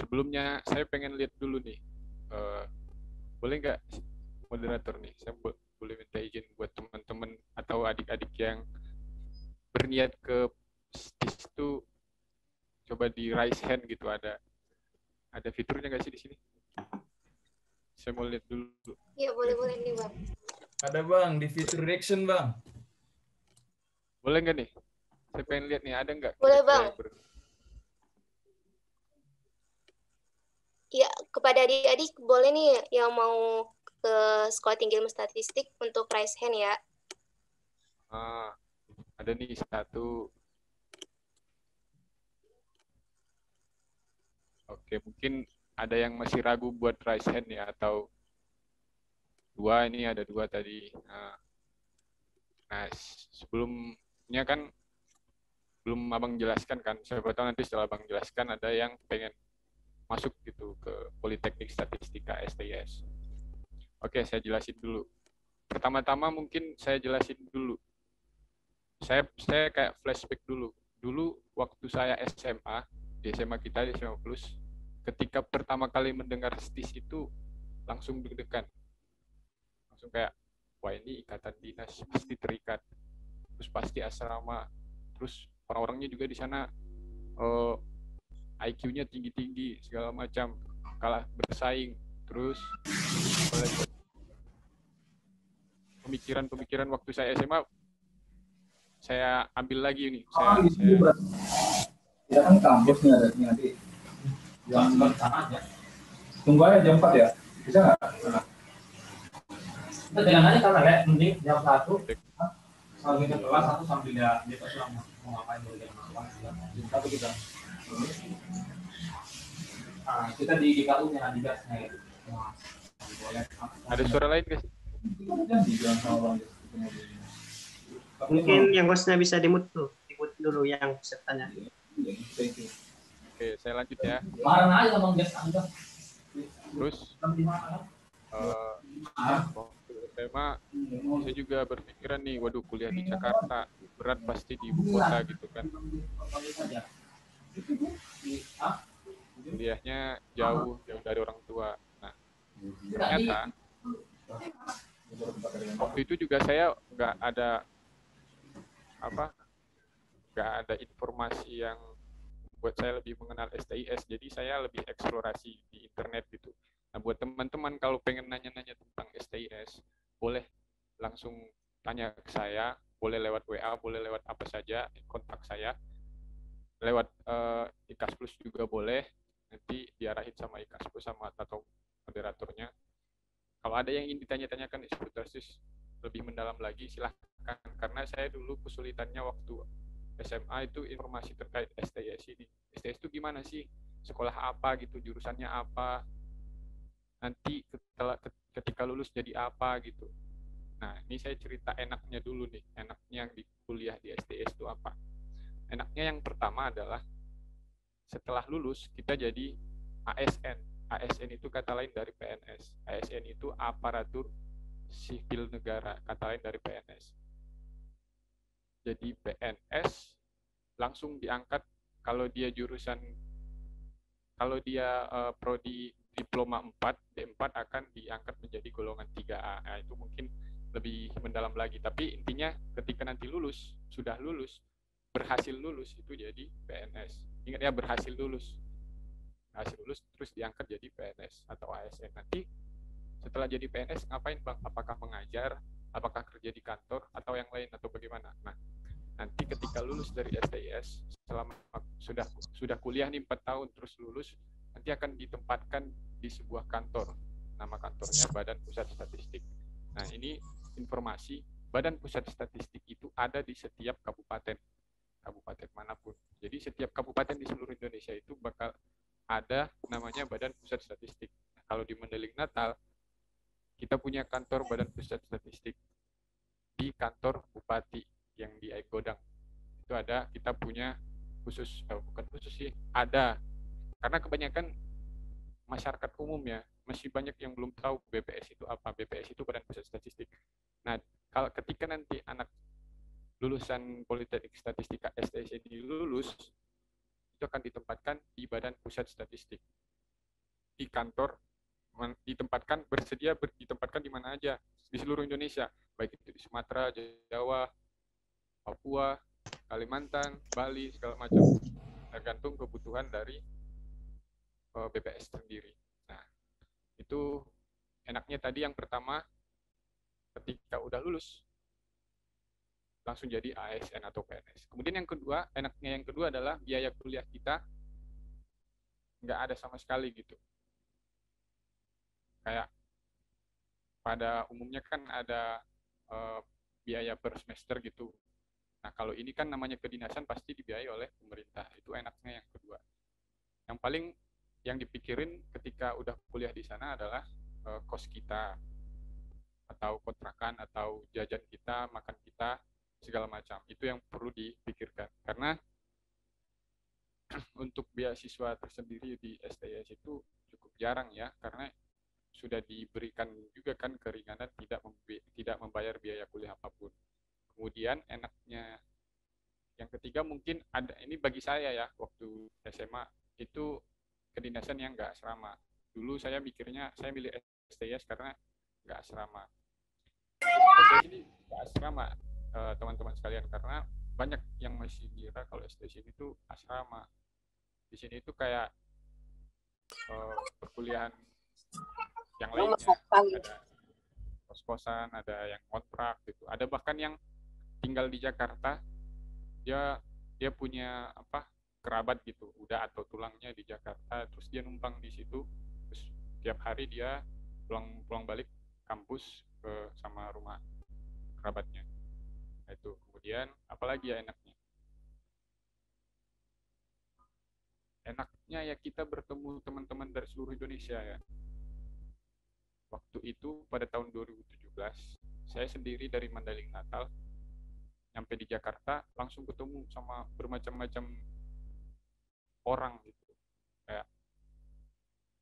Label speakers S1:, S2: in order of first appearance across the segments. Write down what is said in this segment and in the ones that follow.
S1: sebelumnya saya pengen lihat dulu nih, boleh nggak moderator nih, saya boleh minta izin buat teman-teman atau adik-adik yang berniat ke STIS itu coba di raise hand gitu, ada fiturnya nggak sih di sini? Saya mau lihat dulu.
S2: Iya, boleh nih, Bang.
S3: Ada Bang, di fitur reaction Bang.
S1: Boleh nggak nih? Saya pengen lihat nih, ada nggak?
S2: Boleh, Bang. Ya, kepada adik-adik boleh nih yang mau ke Sekolah Tinggi Ilmu Statistik untuk raise hand ya.
S1: Ada nih satu. Oke, mungkin ada yang masih ragu buat raise hand ya, atau dua, ini ada dua tadi. Nah, sebelumnya kan belum abang jelaskan kan, siapa tahu nanti setelah abang jelaskan ada yang pengen masuk gitu ke Politeknik Statistika STIS. Oke, saya jelasin dulu. Pertama-tama mungkin saya jelasin dulu. Saya kayak flashback dulu. Dulu waktu saya SMA, di SMA kita, di SMA Plus, ketika pertama kali mendengar STIS itu langsung deg-degan. Langsung kayak, wah ini ikatan dinas, pasti terikat. Terus pasti asrama. Terus orang-orangnya juga di sana IQ-nya tinggi-tinggi, segala macam, kalah bersaing. Terus pemikiran-pemikiran waktu saya SMA, saya ambil lagi nih.
S4: Ya kan kampusnya ada nanti. Tunggu aja jam 4 ya. Bisa nggak?
S5: Kita jangan aja karena ya, mending jam 1. Kalau kita kelas 1 sambil dia sudah mau ngapain dulu jam 1 kita. Kita di KU-nya di gasnya gitu.
S1: Ada suara lain guys?
S6: Mungkin yang hostnya bisa di-mute tuh. Di-mute dulu yang pesertanya.
S1: Oke, saya lanjut ya.
S5: Larang aja Bang Jas Anda.
S1: Terus waktu SMA saya juga berpikiran nih, waduh kuliah di Jakarta berat, pasti di ibu kota gitu kan. Kuliahnya jauh dari orang tua. Nah, ternyata waktu itu juga saya nggak ada informasi yang buat saya lebih mengenal STIS, jadi saya lebih eksplorasi di internet gitu. Nah, buat teman-teman kalau pengen nanya-nanya tentang STIS, boleh langsung tanya ke saya, boleh lewat WA, boleh lewat apa saja, kontak saya, lewat IKAS Plus juga boleh, nanti diarahin sama IKAS Plus sama atau moderatornya. Kalau ada yang ingin ditanya-tanyakan seputar STIS lebih mendalam lagi, silahkan, karena saya dulu kesulitannya waktu SMA itu informasi terkait STIS ini. STIS itu gimana sih? Sekolah apa gitu, jurusannya apa? Nanti ketika lulus jadi apa gitu. Nah, ini saya cerita enaknya dulu nih. Enaknya yang di kuliah di STIS itu apa? Enaknya yang pertama adalah setelah lulus kita jadi ASN. ASN itu kata lain dari PNS. ASN itu aparatur sipil negara, kata lain dari PNS. Jadi PNS langsung diangkat kalau dia prodi diploma 4, D4 akan diangkat menjadi golongan 3A. Nah, itu mungkin lebih mendalam lagi. Tapi intinya ketika nanti berhasil lulus itu jadi PNS. Ingat ya, berhasil lulus terus diangkat jadi PNS atau ASN. Nanti setelah jadi PNS ngapain Bang? Apakah mengajar, apakah kerja di kantor, atau yang lain, atau bagaimana? Nah, nanti ketika lulus dari STIS, selama sudah kuliah nih 4 tahun terus lulus, nanti akan ditempatkan di sebuah kantor. Nama kantornya Badan Pusat Statistik. Nah, ini informasi Badan Pusat Statistik itu ada di setiap kabupaten manapun. Jadi setiap kabupaten di seluruh Indonesia itu bakal ada namanya Badan Pusat Statistik. Nah, kalau di Mandeling Natal, kita punya kantor Badan Pusat Statistik di kantor Bupati yang di Godang. Itu ada, kita punya bukan khusus sih, ada. Karena kebanyakan masyarakat umum ya, masih banyak yang belum tahu BPS itu apa. BPS itu Badan Pusat Statistik. Nah, kalau ketika nanti anak lulusan Politeknik Statistika STIS ini lulus, itu akan ditempatkan di Badan Pusat Statistik. di kantor ditempatkan di mana aja di seluruh Indonesia, baik itu di Sumatera, Jawa, Papua, Kalimantan, Bali, segala macam, tergantung kebutuhan dari BPS sendiri. Nah, itu enaknya tadi yang pertama, ketika udah lulus langsung jadi ASN atau PNS. Kemudian yang kedua, enaknya yang kedua adalah biaya kuliah kita nggak ada sama sekali gitu. Kayak pada umumnya kan ada biaya per semester gitu. Nah, kalau ini kan namanya kedinasan pasti dibiayai oleh pemerintah. Itu enaknya yang kedua. Yang paling yang dipikirin ketika udah kuliah di sana adalah kos kita, atau kontrakan, atau jajan kita, makan kita, segala macam. Itu yang perlu dipikirkan. Karena untuk beasiswa tersendiri di STS itu cukup jarang ya, karena sudah diberikan juga kan keringanan tidak membayar biaya kuliah apapun. Kemudian enaknya yang ketiga mungkin ada, ini bagi saya ya, waktu SMA itu kedinasan yang nggak asrama. Dulu saya mikirnya saya milih STS karena nggak asrama. STS ini nggak asrama teman-teman sekalian, karena banyak yang masih kira kalau STS ini tuh asrama. Di sini itu kayak perkuliahan yang lainnya, ada kos-kosan, ada yang kontrak gitu, ada bahkan yang tinggal di Jakarta, dia punya kerabat gitu, udah atau tulangnya di Jakarta, terus dia numpang di situ, terus tiap hari dia pulang balik kampus sama rumah kerabatnya. Nah, itu. Kemudian apalagi ya enaknya ya kita bertemu teman-teman dari seluruh Indonesia ya. Waktu itu pada tahun 2017 saya sendiri dari Mandailing Natal, nyampe di Jakarta langsung ketemu sama bermacam-macam orang gitu. Kayak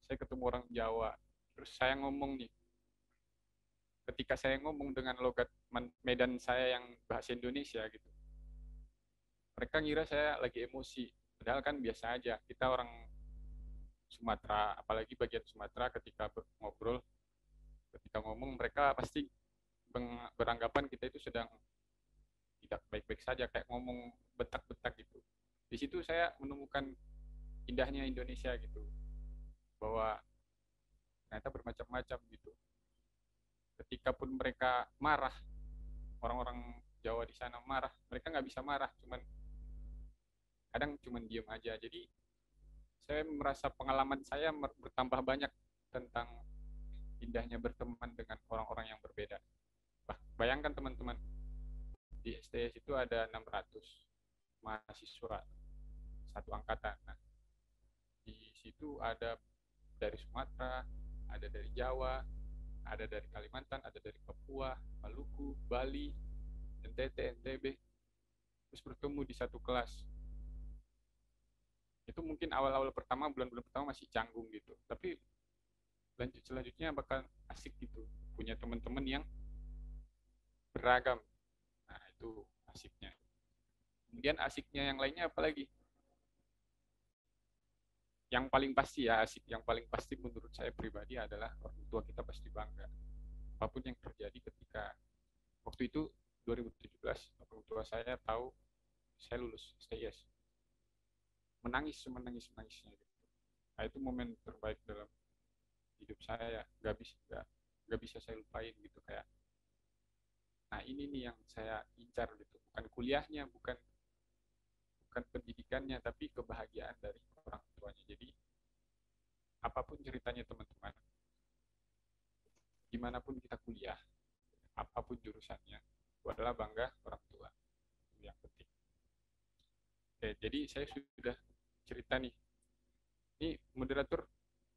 S1: saya ketemu orang Jawa, terus saya ngomong nih, ketika saya ngomong dengan logat Medan saya yang bahasa Indonesia gitu, mereka ngira saya lagi emosi, padahal kan biasa aja. Kita orang Sumatera, apalagi bagian Sumatera, ketika ngobrol, ketika ngomong, mereka pasti beranggapan kita itu sedang tidak baik-baik saja, kayak ngomong betak-betak gitu. Di situ saya menemukan indahnya Indonesia gitu, bahwa ternyata bermacam-macam gitu. Ketika pun mereka marah, orang-orang Jawa di sana marah, mereka nggak bisa marah, kadang cuman diem aja. Jadi saya merasa pengalaman saya bertambah banyak tentang indahnya berteman dengan orang-orang yang berbeda. Bayangkan teman-teman, di STS itu ada 600 mahasiswa satu angkatan. Nah, di situ ada dari Sumatera, ada dari Jawa, ada dari Kalimantan, ada dari Papua, Maluku, Bali, NTT, NTB, terus bertemu di satu kelas. Itu mungkin awal-awal pertama, bulan-bulan pertama masih canggung gitu, tapi selanjutnya bakal asik gitu, punya teman-teman yang beragam. Nah, itu asiknya. Kemudian asiknya yang lainnya apalagi? Yang paling pasti ya, asik yang paling pasti menurut saya pribadi adalah orang tua kita pasti bangga. Apapun yang terjadi ketika waktu itu 2017, orang tua saya tahu saya lulus STS, menangis semenangis-nangisnya gitu. Nah, itu momen terbaik dalam hidup saya, nggak bisa saya lupain gitu. Kayak, nah ini nih yang saya incar gitu, bukan kuliahnya, bukan pendidikannya, tapi kebahagiaan dari orang tuanya. Jadi apapun ceritanya teman-teman, dimanapun kita kuliah, apapun jurusannya, itu adalah bangga orang tua, itu yang penting. Oke, jadi saya sudah cerita nih. Ini moderator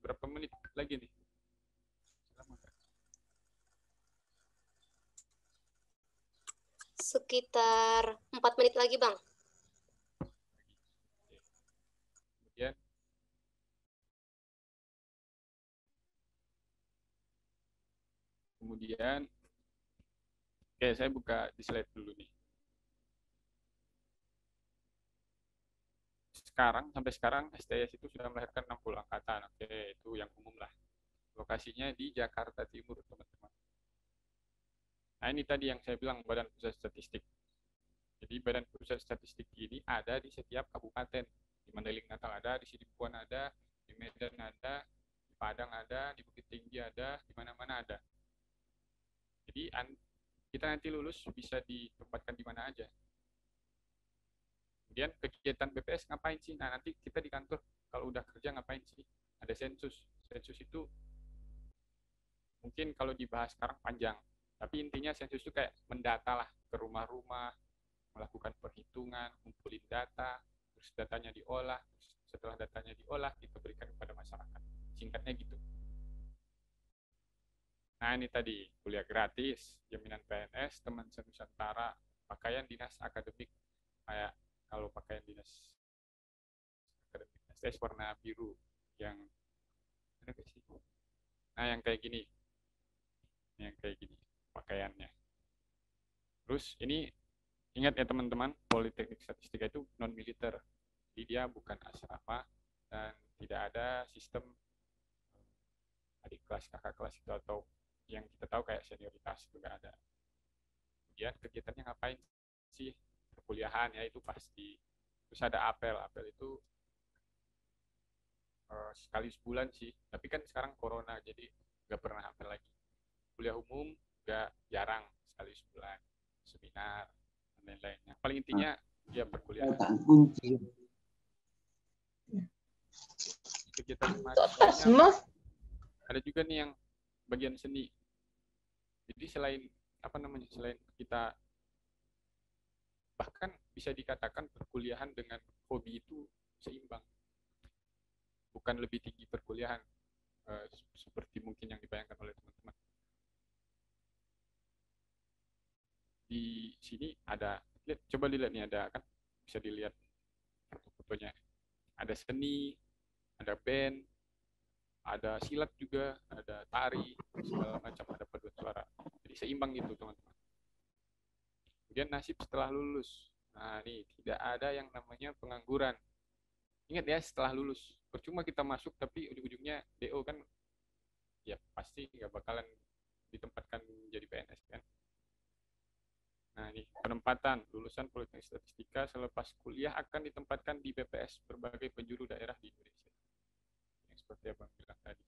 S1: berapa menit lagi nih?
S2: Sekitar 4 menit lagi, Bang.
S1: Kemudian oke, saya buka di slide dulu nih. sampai sekarang STIS itu sudah melahirkan 60 angkatan. Oke, itu yang umum lah. Lokasinya di Jakarta Timur, teman-teman. Nah, ini tadi yang saya bilang Badan Pusat Statistik. Jadi Badan Pusat Statistik ini ada di setiap kabupaten. Di Mandailing Natal ada, di Sidimpuan ada, di Medan ada, di Padang ada, di Bukit Tinggi ada, di mana-mana ada. Jadi kita nanti lulus bisa ditempatkan di mana aja. Kemudian kegiatan BPS ngapain sih? Nah, nanti kita di kantor kalau udah kerja ngapain sih? Ada sensus. Sensus itu mungkin kalau dibahas sekarang panjang. Tapi intinya sensus itu kayak mendata lah ke rumah-rumah, melakukan perhitungan, ngumpulin data, terus datanya diolah, terus setelah datanya diolah kita berikan kepada masyarakat. Singkatnya gitu. Nah, ini tadi kuliah gratis, jaminan PNS, teman senusantara, pakaian dinas akademik. Kayak kalau pakaian dinas akademik STS warna biru yang yang kayak gini. Yang kayak gini pakaiannya. Terus ini ingat ya teman-teman, Politeknik Statistika itu non militer. Jadi dia bukan asrama dan tidak ada sistem adik kelas, kakak kelas itu atau yang kita tahu kayak senioritas itu nggak ada. Kemudian kegiatannya ngapain sih? Perkuliahan ya itu pasti. Terus ada apel itu sekali sebulan sih. Tapi kan sekarang corona jadi nggak pernah apel lagi. Kuliah umum nggak, jarang, sekali sebulan. Seminar dan lain-lainnya. Paling intinya dia perkuliahan. Kegiatan mahasiswanya ada juga nih yang bagian seni. Jadi selain selain kita bahkan bisa dikatakan perkuliahan dengan hobi itu seimbang. Bukan lebih tinggi perkuliahan seperti mungkin yang dibayangkan oleh teman-teman. Di sini ada, coba dilihat nih, ada kan bisa dilihat foto-fotonya. Ada seni, ada band, ada silat juga, ada tari, segala macam, ada paduan suara. Jadi seimbang gitu teman-teman. Kemudian nasib setelah lulus. Nah ini tidak ada yang namanya pengangguran. Ingat ya, setelah lulus. Percuma kita masuk tapi ujung-ujungnya DO kan ya pasti nggak bakalan ditempatkan jadi PNS kan. Nah ini penempatan lulusan Politeknik Statistika selepas kuliah akan ditempatkan di BPS berbagai penjuru daerah di Indonesia. Yang seperti Abang bilang tadi.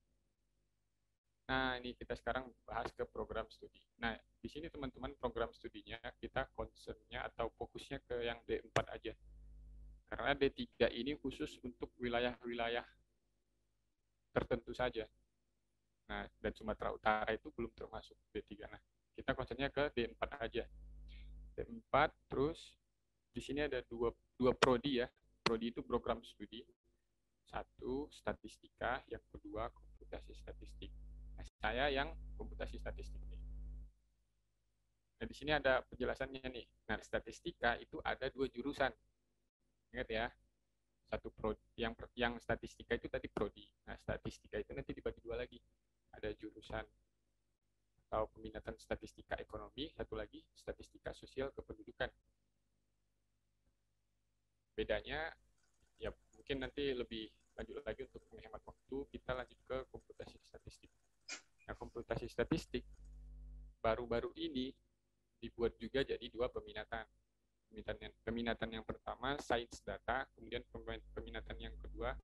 S1: Nah, ini kita sekarang bahas ke program studi. Nah, di sini teman-teman program studinya kita concernnya atau fokusnya ke yang D4 aja. Karena D3 ini khusus untuk wilayah-wilayah tertentu saja. Nah, dan Sumatera Utara itu belum termasuk D3. Nah, kita concernnya ke D4 aja. D4, terus di sini ada dua prodi ya. Prodi itu program studi. Satu, statistika, yang kedua, komputasi statistik. Nah, saya yang komputasi statistik nih. Nah, di sini ada penjelasannya nih. Nah, statistika itu ada 2 jurusan. Ingat ya. Satu prodi, yang statistika itu tadi prodi. Nah, statistika itu nanti dibagi 2 lagi. Ada jurusan atau peminatan statistika ekonomi, satu lagi statistika sosial kependudukan. Bedanya ya mungkin nanti lebih lanjut lagi untuk menghemat waktu, kita lanjut ke komputasi statistik. Nah, komputasi statistik baru-baru ini dibuat juga jadi 2 peminatan. Peminatan yang pertama sains data, kemudian peminatan yang kedua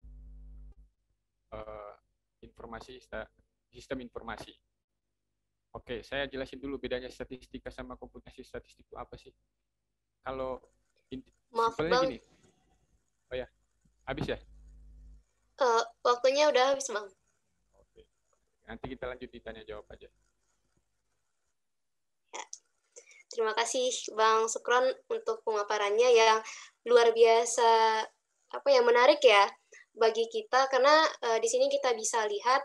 S1: sistem informasi. Oke, saya jelasin dulu bedanya statistika sama komputasi statistik itu apa sih? Kalau
S2: Maaf Bang,
S1: gini. Oh ya, habis ya?
S2: Waktunya udah habis Bang.
S1: Oke. Nanti kita lanjut ditanya jawab aja.
S2: Ya. Terima kasih Bang Sukron untuk pemaparannya yang luar biasa menarik ya bagi kita, karena di sini kita bisa lihat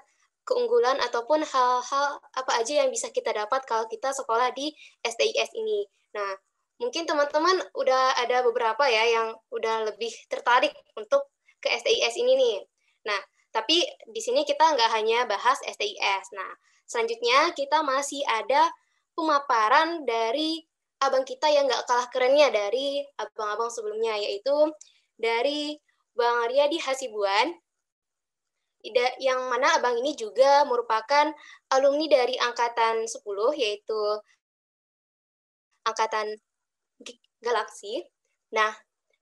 S2: keunggulan ataupun hal-hal apa aja yang bisa kita dapat kalau kita sekolah di STIS ini. Nah, mungkin teman-teman udah ada beberapa ya yang udah lebih tertarik untuk ke STIS ini nih. Nah, tapi di sini kita nggak hanya bahas STIS. Nah, selanjutnya kita masih ada pemaparan dari abang kita yang nggak kalah kerennya dari abang-abang sebelumnya, yaitu dari Bang Riyadi Hasibuan, yang mana abang ini juga merupakan alumni dari angkatan 10, yaitu angkatan Galaksi. Nah,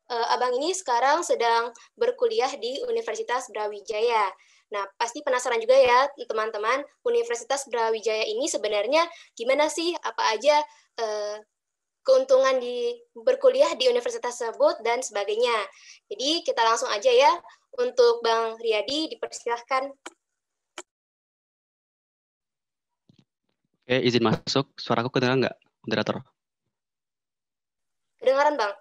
S2: abang ini sekarang sedang berkuliah di Universitas Brawijaya. Nah, pasti penasaran juga ya teman-teman, Universitas Brawijaya ini sebenarnya gimana sih, apa aja keuntungan berkuliah di universitas tersebut dan sebagainya. Jadi kita langsung aja ya, untuk Bang Riyadi dipersilahkan.
S7: Oke, izin masuk. Suaraku kedengaran nggak, moderator?
S2: Kedengaran, Bang.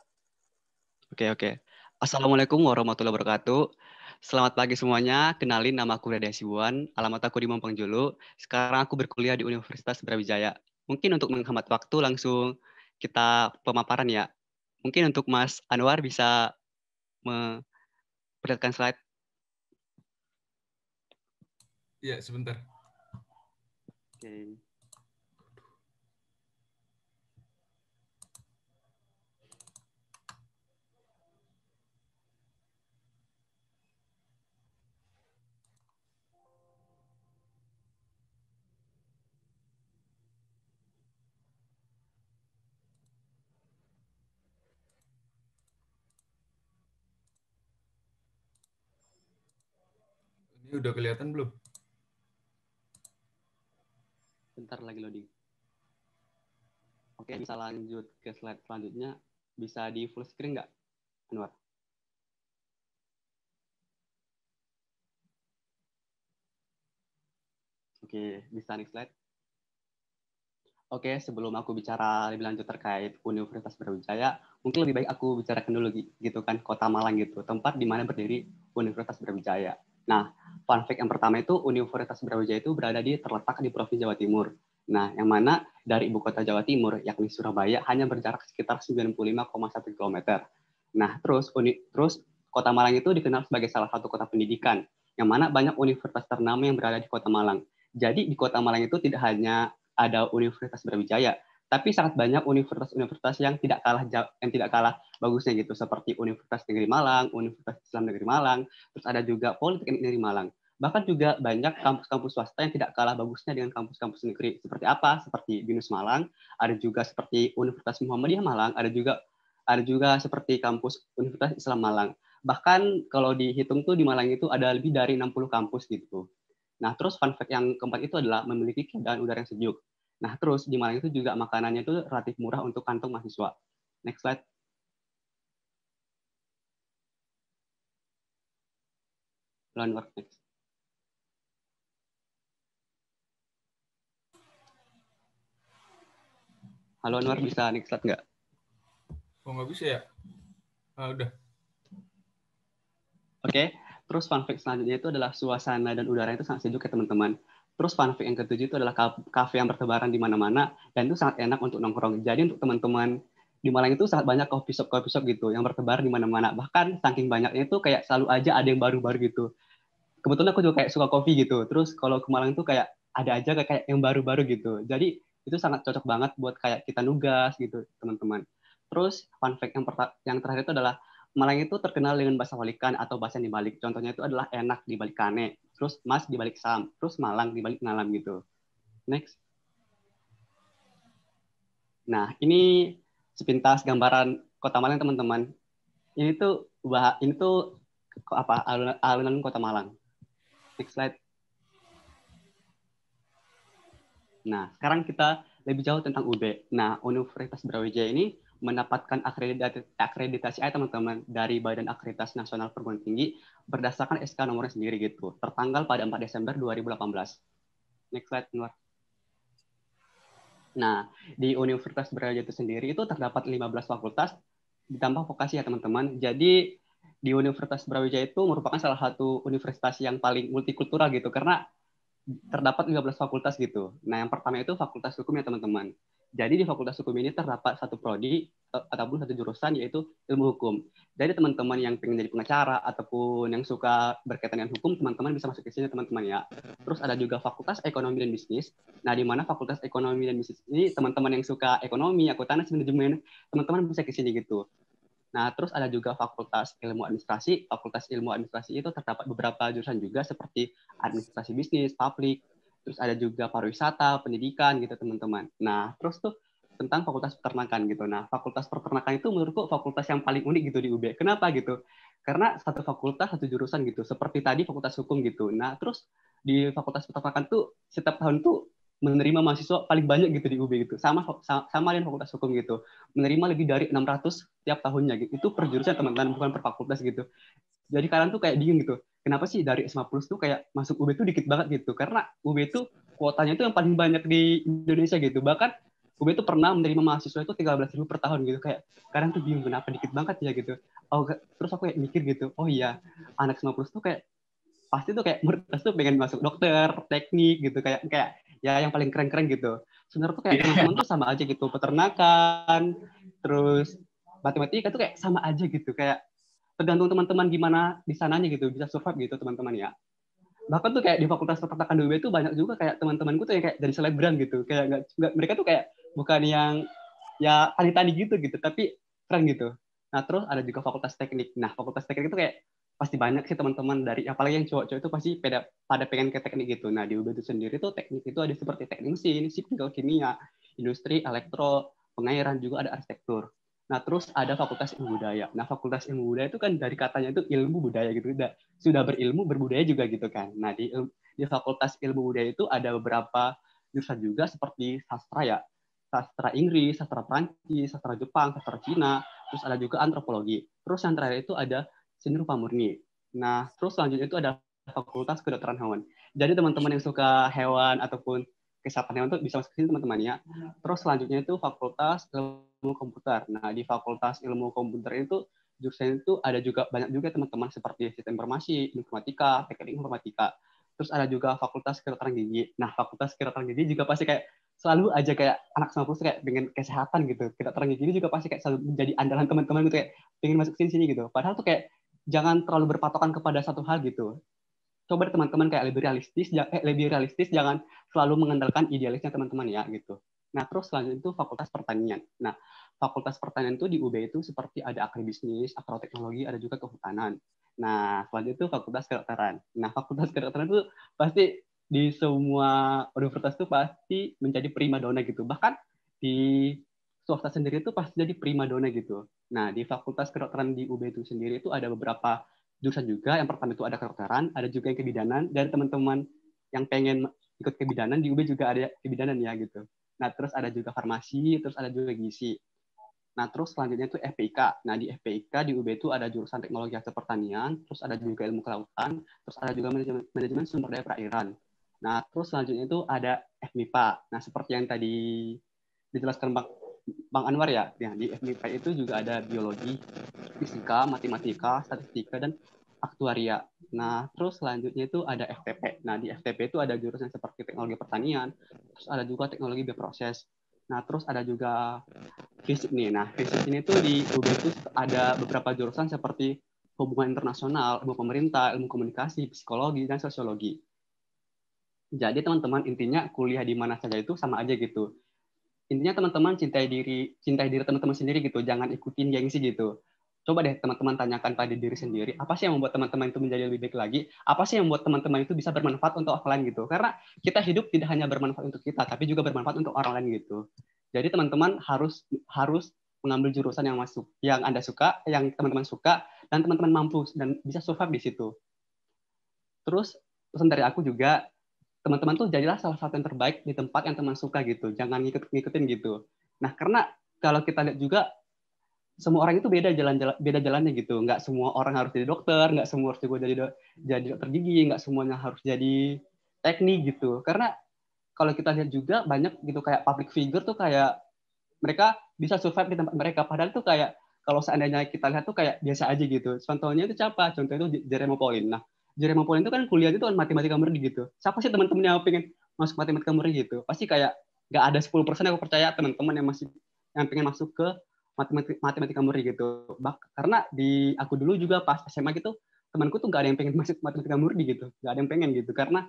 S7: Oke. Assalamualaikum warahmatullahi wabarakatuh. Selamat pagi semuanya. Kenalin, nama aku Riyadi Hasibuan. Alamat aku di Mampang Julu. Sekarang aku berkuliah di Universitas Brawijaya. Mungkin untuk menghemat waktu langsung kita pemaparan ya. Mungkin untuk Mas Anwar bisa memperlihatkan slide.
S3: Iya, sebentar.
S7: Oke.
S3: Ini udah kelihatan belum?
S7: Bentar lagi loading. Oke, bisa lanjut ke slide selanjutnya. Bisa di full screen nggak, Anwar? Oke, bisa next slide. Oke, sebelum aku bicara lebih lanjut terkait Universitas Brawijaya, mungkin lebih baik aku bicarakan dulu gitu kan, Kota Malang gitu, tempat di mana berdiri Universitas Brawijaya. Nah, fun fact yang pertama itu Universitas Brawijaya itu terletak di Provinsi Jawa Timur. Nah, yang mana dari ibu kota Jawa Timur, yakni Surabaya, hanya berjarak sekitar 95,1 km. Nah, terus Kota Malang itu dikenal sebagai salah satu kota pendidikan, yang mana banyak universitas ternama yang berada di Kota Malang. Jadi di Kota Malang itu tidak hanya ada Universitas Brawijaya, tapi sangat banyak universitas-universitas yang tidak kalah bagusnya gitu, seperti Universitas Negeri Malang, Universitas Islam Negeri Malang, terus ada juga Politeknik Negeri Malang. Bahkan juga banyak kampus-kampus swasta yang tidak kalah bagusnya dengan kampus-kampus negeri. Seperti apa? Seperti BINUS Malang, ada juga seperti Universitas Muhammadiyah Malang, ada juga seperti kampus Universitas Islam Malang. Bahkan kalau dihitung tuh di Malang itu ada lebih dari 60 kampus gitu. Nah, terus fun fact yang keempat itu adalah memiliki keadaan udara yang sejuk. Nah, terus di Malang itu juga makanannya itu relatif murah untuk kantong mahasiswa. Next slide. Lanjut, next. Halo Anwar, bisa next slide nggak?
S3: Oh, nggak bisa ya? Udah.
S7: Oke. Terus fun fact selanjutnya itu adalah suasana dan udara itu sangat sejuk ya teman-teman. Terus fun fact yang ketujuh itu adalah kafe yang bertebaran di mana-mana dan itu sangat enak untuk nongkrong. Jadi untuk teman-teman di Malang itu sangat banyak coffee shop gitu yang bertebaran di mana-mana. Bahkan saking banyaknya itu kayak selalu aja ada yang baru-baru gitu. Kebetulan aku juga kayak suka kopi gitu. Terus kalau ke Malang itu kayak ada aja kayak yang baru-baru gitu. Jadi itu sangat cocok banget buat kayak kita nugas gitu teman-teman. Terus fun fact yang terakhir itu adalah Malang itu terkenal dengan bahasa walikan atau bahasa yang dibalik. Contohnya itu adalah enak dibalik kane, terus mas dibalik sam, terus Malang dibalik ngalam gitu. Next. Nah, ini sepintas gambaran Kota Malang teman-teman. Ini tuh alunan Kota Malang. Next slide. Nah, sekarang kita lebih jauh tentang UB. Nah, Universitas Brawijaya ini mendapatkan akreditasi teman-teman dari Badan Akreditasi Nasional Perguruan Tinggi berdasarkan SK nomornya sendiri gitu, tertanggal pada 4 Desember 2018. Next slide, Nur. Nah, di Universitas Brawijaya itu sendiri itu terdapat 15 fakultas ditambah vokasi ya teman-teman. Jadi di Universitas Brawijaya itu merupakan salah satu universitas yang paling multikultural gitu karena terdapat 15 fakultas gitu. Nah, yang pertama itu Fakultas Hukum ya teman-teman. Jadi di Fakultas Hukum ini terdapat satu prodi ataupun satu jurusan yaitu Ilmu Hukum. Jadi teman-teman yang pengen jadi pengacara ataupun yang suka berkaitan dengan hukum, teman-teman bisa masuk ke sini teman-teman ya. Terus ada juga Fakultas Ekonomi dan Bisnis. Nah, di mana Fakultas Ekonomi dan Bisnis ini teman-teman yang suka ekonomi, akuntansi, manajemen, teman-teman bisa ke sini gitu. Nah, terus ada juga Fakultas Ilmu Administrasi. Fakultas Ilmu Administrasi itu terdapat beberapa jurusan juga seperti administrasi bisnis, publik, terus ada juga pariwisata, pendidikan gitu teman-teman. Nah, terus tuh tentang Fakultas Peternakan gitu. Nah, Fakultas Peternakan itu menurutku fakultas yang paling unik gitu di UB. Kenapa gitu? Karena satu fakultas, satu jurusan gitu. Seperti tadi Fakultas Hukum gitu. Nah, terus di Fakultas Peternakan tuh setiap tahun tuh menerima mahasiswa paling banyak gitu di UB gitu. Sama dengan Fakultas Hukum gitu. Menerima lebih dari 600 tiap tahunnya gitu. Itu per jurusan teman-teman, bukan per fakultas gitu. Jadi kalian tuh kayak bingung gitu. Kenapa sih dari SMA Plus tuh kayak masuk UB tuh dikit banget gitu. Karena UB tuh kuotanya tuh yang paling banyak di Indonesia gitu. Bahkan UB tuh pernah menerima mahasiswa itu 13.000 per tahun gitu. Kayak kadang tuh bingung kenapa dikit banget ya gitu. Terus aku kayak mikir gitu, oh iya, anak SMA Plus tuh kayak pasti tuh kayak menurut tuh pengen masuk dokter, teknik gitu, kayak ya yang paling keren-keren gitu. Sebenarnya tuh kayak teman-teman tuh sama aja gitu, peternakan, terus matematika tuh kayak sama aja gitu, kayak tergantung teman-teman gimana di sananya gitu, bisa survive gitu teman-teman ya. Bahkan tuh kayak di Fakultas Peternakan UB tuh banyak juga kayak teman-temanku tuh yang kayak jadi selebgram gitu, kayak nggak mereka tuh kayak bukan yang ya tani-tani gitu, tapi keren gitu. Nah terus ada juga Fakultas Teknik. Nah Fakultas Teknik itu kayak pasti banyak sih teman-teman dari apalagi yang cowok-cowok itu pasti pada pengen ke teknik gitu. Nah di UB itu sendiri tuh teknik itu ada seperti teknik mesin, sipil, kimia, industri, elektro, pengairan, juga ada arsitektur. Nah terus ada Fakultas Ilmu Budaya. Nah Fakultas Ilmu Budaya itu kan dari katanya itu ilmu budaya gitu, sudah berilmu berbudaya juga gitu kan. Nah di Fakultas Ilmu Budaya itu ada beberapa jurusan juga seperti sastra ya, sastra Inggris, sastra Prancis, sastra Jepang, sastra Cina, terus ada juga antropologi. Terus yang terakhir itu ada seni rupa murni. Nah, terus selanjutnya itu ada Fakultas Kedokteran Hewan. Jadi teman-teman yang suka hewan ataupun kesehatan hewan itu bisa masuk ke sini teman-teman ya. Terus selanjutnya itu Fakultas Ilmu Komputer. Nah, di Fakultas Ilmu Komputer itu jurusan itu ada juga banyak juga teman-teman seperti sistem informasi, informatika, teknik informatika. Terus ada juga Fakultas Kedokteran Gigi. Nah, Fakultas Kedokteran Gigi juga pasti kayak selalu aja kayak anak sama plus kayak pengen kesehatan gitu. Kedokteran gigi juga pasti kayak selalu menjadi andalan teman-teman gitu, kayak pengen masuk sini gitu. Padahal tuh kayak jangan terlalu berpatokan kepada satu hal gitu. Coba teman-teman kayak lebih realistis, jangan selalu mengandalkan idealisnya teman-teman ya gitu. Nah terus selanjutnya itu Fakultas Pertanian. Nah Fakultas Pertanian itu di UB itu seperti ada agribisnis, agroteknologi, ada juga kehutanan. Nah selanjutnya itu Fakultas Kedokteran. Nah Fakultas Kedokteran itu pasti di semua universitas itu pasti menjadi primadona gitu. Bahkan di swasta sendiri itu pasti jadi primadona gitu. Nah, di Fakultas Kedokteran di UB itu sendiri itu ada beberapa jurusan juga. Yang pertama itu ada kedokteran, ada juga yang kebidanan. Dan teman-teman yang pengen ikut kebidanan di UB juga ada kebidanan ya gitu. Nah, terus ada juga farmasi, terus ada juga gizi. Nah, terus selanjutnya itu FPIK. Nah, di FPIK di UB itu ada jurusan teknologi hasil pertanian, terus ada juga ilmu kelautan, terus ada juga manajemen sumber daya perairan. Nah, terus selanjutnya itu ada FMIPA. Nah, seperti yang tadi dijelaskan Bang Anwar ya, di FMIPA itu juga ada biologi, fisika, matematika, statistika, dan aktuaria. Nah, terus selanjutnya itu ada FTP. Nah, di FTP itu ada jurusan seperti teknologi pertanian, terus ada juga teknologi bioproses. Nah, terus ada juga fisik nih. Nah, fisik ini tuh di UB itu ada beberapa jurusan seperti hubungan internasional, ilmu pemerintah, ilmu komunikasi, psikologi, dan sosiologi. Jadi teman-teman intinya kuliah di mana saja itu sama aja gitu. Intinya teman-teman cintai diri teman-teman sendiri gitu, jangan ikutin gengsi gitu. Coba deh teman-teman tanyakan pada diri sendiri, apa sih yang membuat teman-teman itu menjadi lebih baik lagi? Apa sih yang membuat teman-teman itu bisa bermanfaat untuk orang lain gitu? Karena kita hidup tidak hanya bermanfaat untuk kita, tapi juga bermanfaat untuk orang lain gitu. Jadi teman-teman harus mengambil jurusan yang Anda suka, yang teman-teman suka, dan teman-teman mampu dan bisa survive di situ. Terus pesan dari aku juga, teman-teman tuh jadilah salah satu yang terbaik di tempat yang teman suka gitu. Jangan ngikutin gitu. Nah, karena kalau kita lihat juga semua orang itu beda jalannya gitu. Nggak semua orang harus jadi dokter, nggak semua harus juga jadi dokter gigi, nggak semuanya harus jadi teknik gitu. Karena kalau kita lihat juga banyak gitu kayak public figure tuh kayak mereka bisa survive di tempat mereka. Padahal tuh kayak kalau seandainya kita lihat tuh kayak biasa aja gitu. Contohnya itu siapa? Contohnya itu Jeremy Pauline. Nah, Jeremy Pauline itu kan kuliahnya itu kan matematika murni gitu. Siapa sih teman-teman yang pengen masuk matematika murni gitu? Pasti kayak nggak ada 10% aku percaya teman-teman yang pengen masuk ke matematika murni gitu. Karena di aku dulu juga pas SMA gitu, temanku tuh nggak ada yang pengen masuk matematika murni gitu. Nggak ada yang pengen gitu. Karena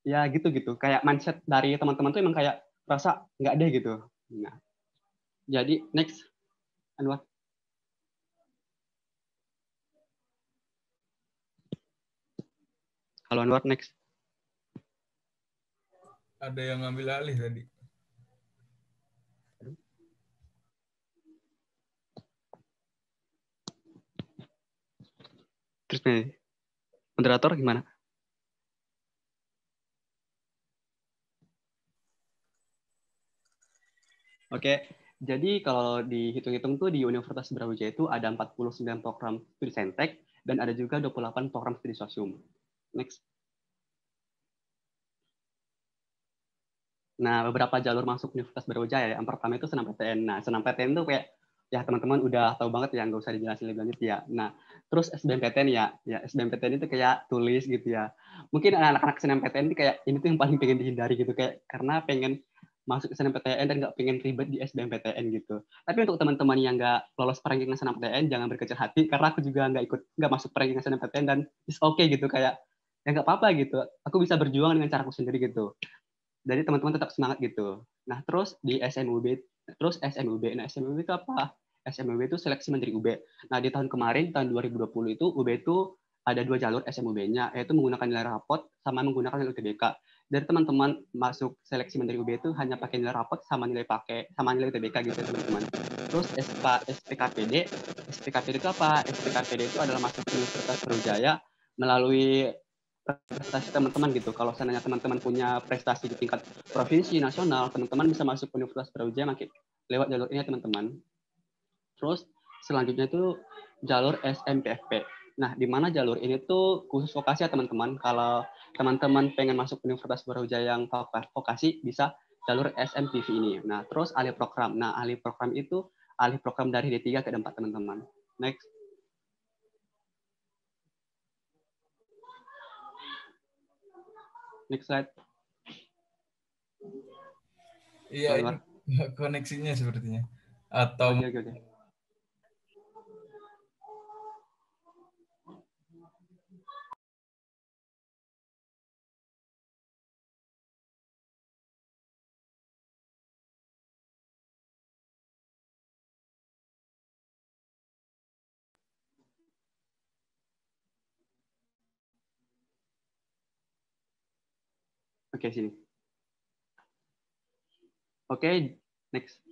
S7: ya gitu. Kayak mindset dari teman-teman tuh emang kayak rasa nggak deh gitu. Nah, jadi next, Anwar. Halo Anwar, next.
S3: Ada yang ngambil alih tadi.
S7: Terus nih, moderator gimana? Oke, jadi kalau dihitung-hitung tuh di Universitas Brawijaya itu ada 49 program studi saintek dan ada juga 28 program studi sosium. Next. Nah, beberapa jalur masuk Universitas Brawijaya. Yang pertama itu SNMPTN. Nah, SNMPTN itu kayak ya teman-teman udah tahu banget ya, nggak usah dijelasin lebih lanjut ya. Nah, terus SBMPTN ya SBMPTN itu kayak tulis gitu ya. Mungkin anak-anak SNMPTN itu kayak ini tuh yang paling pengen dihindari gitu, kayak karena pengen masuk ke SNMPTN dan nggak pengen ribet di SBMPTN gitu. Tapi untuk teman-teman yang nggak lolos perankingan SNMPTN, jangan berkecil hati, karena aku juga nggak masuk perankingan SNMPTN dan it's okay gitu, kayak ya nggak apa-apa gitu. Aku bisa berjuang dengan caraku sendiri gitu. Jadi teman-teman tetap semangat gitu. Nah, terus di SMUB. Nah, SMUB itu apa? SMUB itu seleksi menteri UB. Nah, di tahun kemarin, tahun 2020 itu UB itu ada 2 jalur SMUB-nya, yaitu menggunakan nilai rapot sama menggunakan nilai UTBK. Dari teman-teman masuk seleksi menteri UB itu hanya pakai nilai rapot sama nilai UTBK gitu teman-teman. Terus SPKPD itu apa? SPKPD itu adalah masuk Universitas Brawijaya melalui prestasi teman-teman gitu. Kalau seandainya teman-teman punya prestasi di tingkat provinsi, nasional, teman-teman bisa masuk Universitas Brawijaya lewat jalur ini teman-teman. Terus selanjutnya itu jalur SMPFP. Nah, di mana jalur ini tuh khusus vokasi ya teman-teman. Kalau teman-teman pengen masuk Universitas Brawijaya yang vokasi, bisa jalur SMPV ini. Nah, terus alih program. Nah, alih program itu alih program dari D3 ke D4 teman-teman. Next. Next slide.
S3: Iya, koneksinya sepertinya. Atau
S7: Oke. Oke, sini. Oke, next.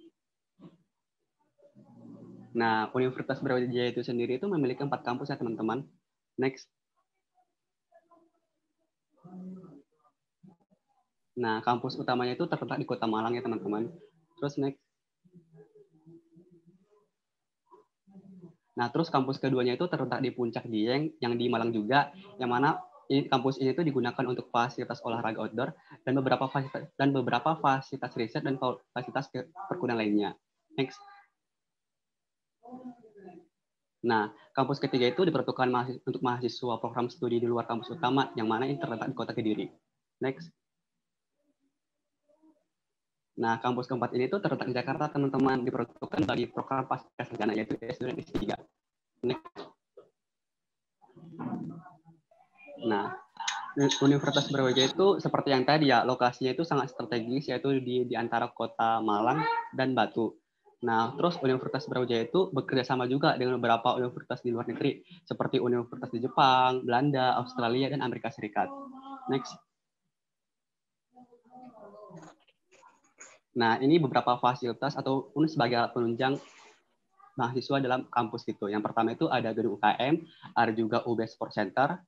S7: Nah, Universitas Brawijaya itu sendiri itu memiliki 4 kampus ya, teman-teman. Next. Nah, kampus utamanya itu terletak di Kota Malang ya, teman-teman. Terus next. Nah, terus kampus keduanya itu terletak di Puncak Dieng, yang di Malang juga, yang mana kampus ini itu digunakan untuk fasilitas olahraga outdoor dan beberapa fasilitas riset dan fasilitas perkuliahan lainnya. Next. Nah, kampus ketiga itu diperuntukkan untuk mahasiswa program studi di luar kampus utama, yang mana ini terletak di Kota Kediri. Next. Nah, kampus keempat ini tuh terletak di Jakarta, teman-teman, diperuntukkan bagi program pasca sarjana, yaitu S2 dan S3. Next. Nah, Universitas Brawijaya itu seperti yang tadi ya, lokasinya itu sangat strategis, yaitu di antara Kota Malang dan Batu. Nah, terus Universitas Brawijaya itu bekerja sama juga dengan beberapa universitas di luar negeri, seperti universitas di Jepang, Belanda, Australia, dan Amerika Serikat. Next. Nah, ini beberapa fasilitas atau sebagai alat penunjang mahasiswa dalam kampus gitu. Yang pertama itu ada gedung UKM, ada juga UB Sport Center.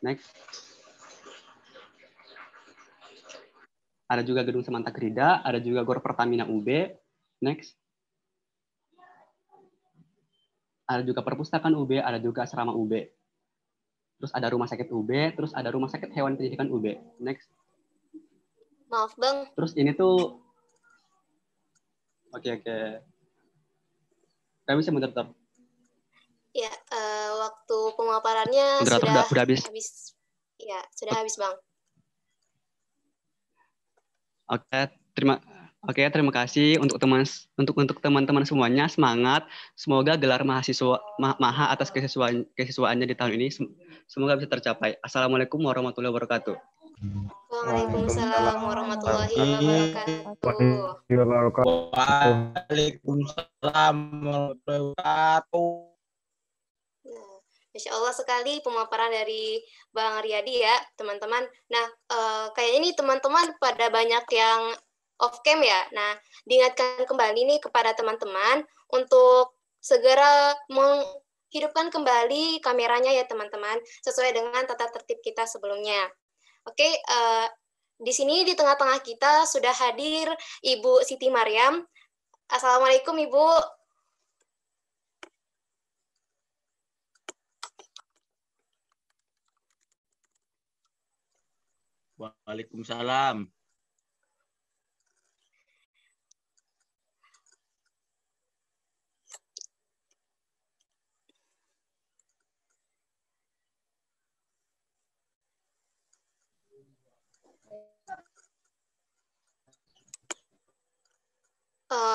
S7: Next. Ada juga gedung Semanta Grida, ada juga Gor Pertamina UB. Next. Ada juga perpustakaan UB, ada juga asrama UB. Terus ada rumah sakit UB, terus ada rumah sakit hewan pendidikan UB. Next.
S2: Maaf, Bang.
S7: Terus ini tuh Oke. Kami bisa moderator.
S2: Ya, waktu pemaparannya
S7: Moderator
S2: sudah
S7: habis.
S2: Ya, sudah habis, Bang.
S7: Terima kasih untuk teman-teman semuanya. Semangat. Semoga gelar mahasiswa MAHA atas kesiswaannya di tahun ini semoga bisa tercapai. Assalamualaikum warahmatullahi wabarakatuh.
S2: Waalaikumsalam warahmatullahi wabarakatuh.
S5: Waalaikumsalam warahmatullahi wabarakatuh.
S2: Masya Allah sekali pemaparan dari Bang Riyadi ya, teman-teman. Nah, kayaknya ini teman-teman pada banyak yang off cam ya. Nah, diingatkan kembali nih kepada teman-teman untuk segera menghidupkan kembali kameranya ya teman-teman, sesuai dengan tata tertib kita sebelumnya. Oke, di sini di tengah-tengah kita sudah hadir Ibu Siti Maryam. Assalamualaikum Ibu.
S8: Waalaikumsalam.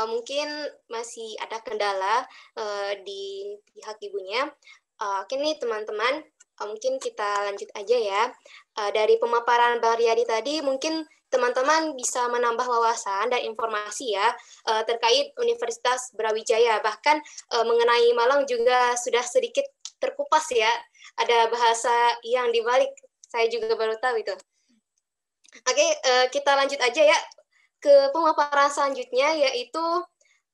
S2: Mungkin masih ada kendala di pihak ibunya. Oke nih teman-teman, mungkin kita lanjut aja ya. Dari pemaparan Bang Riyadi tadi, mungkin teman-teman bisa menambah wawasan dan informasi ya terkait Universitas Brawijaya. Bahkan mengenai Malang juga sudah sedikit terkupas ya. Ada bahasa yang dibalik, saya juga baru tahu itu. Oke, kita lanjut aja ya ke pemaparan selanjutnya, yaitu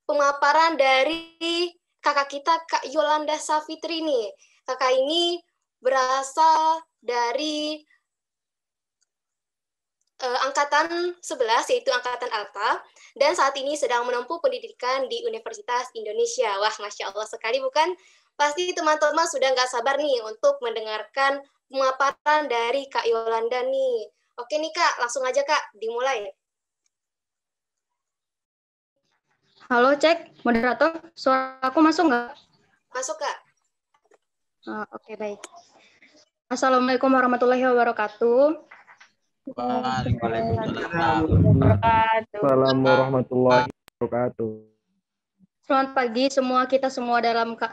S2: pemaparan dari kakak kita, Kak Yolanda Safitri nih. Kakak ini berasal dari angkatan 11, yaitu angkatan Alta, dan saat ini sedang menempuh pendidikan di Universitas Indonesia. Wah, Masya Allah sekali bukan? Pasti teman-teman sudah nggak sabar nih untuk mendengarkan pemaparan dari Kak Yolanda nih. Oke nih Kak, langsung aja Kak, dimulai.
S9: Halo, cek. Moderator, suara aku masuk nggak?
S2: Masuk, Kak.
S9: Oke, baik. Assalamualaikum warahmatullahi wabarakatuh.
S8: Waalaikumsalam.
S10: Assalamualaikum warahmatullahi wabarakatuh.
S9: Selamat pagi semua,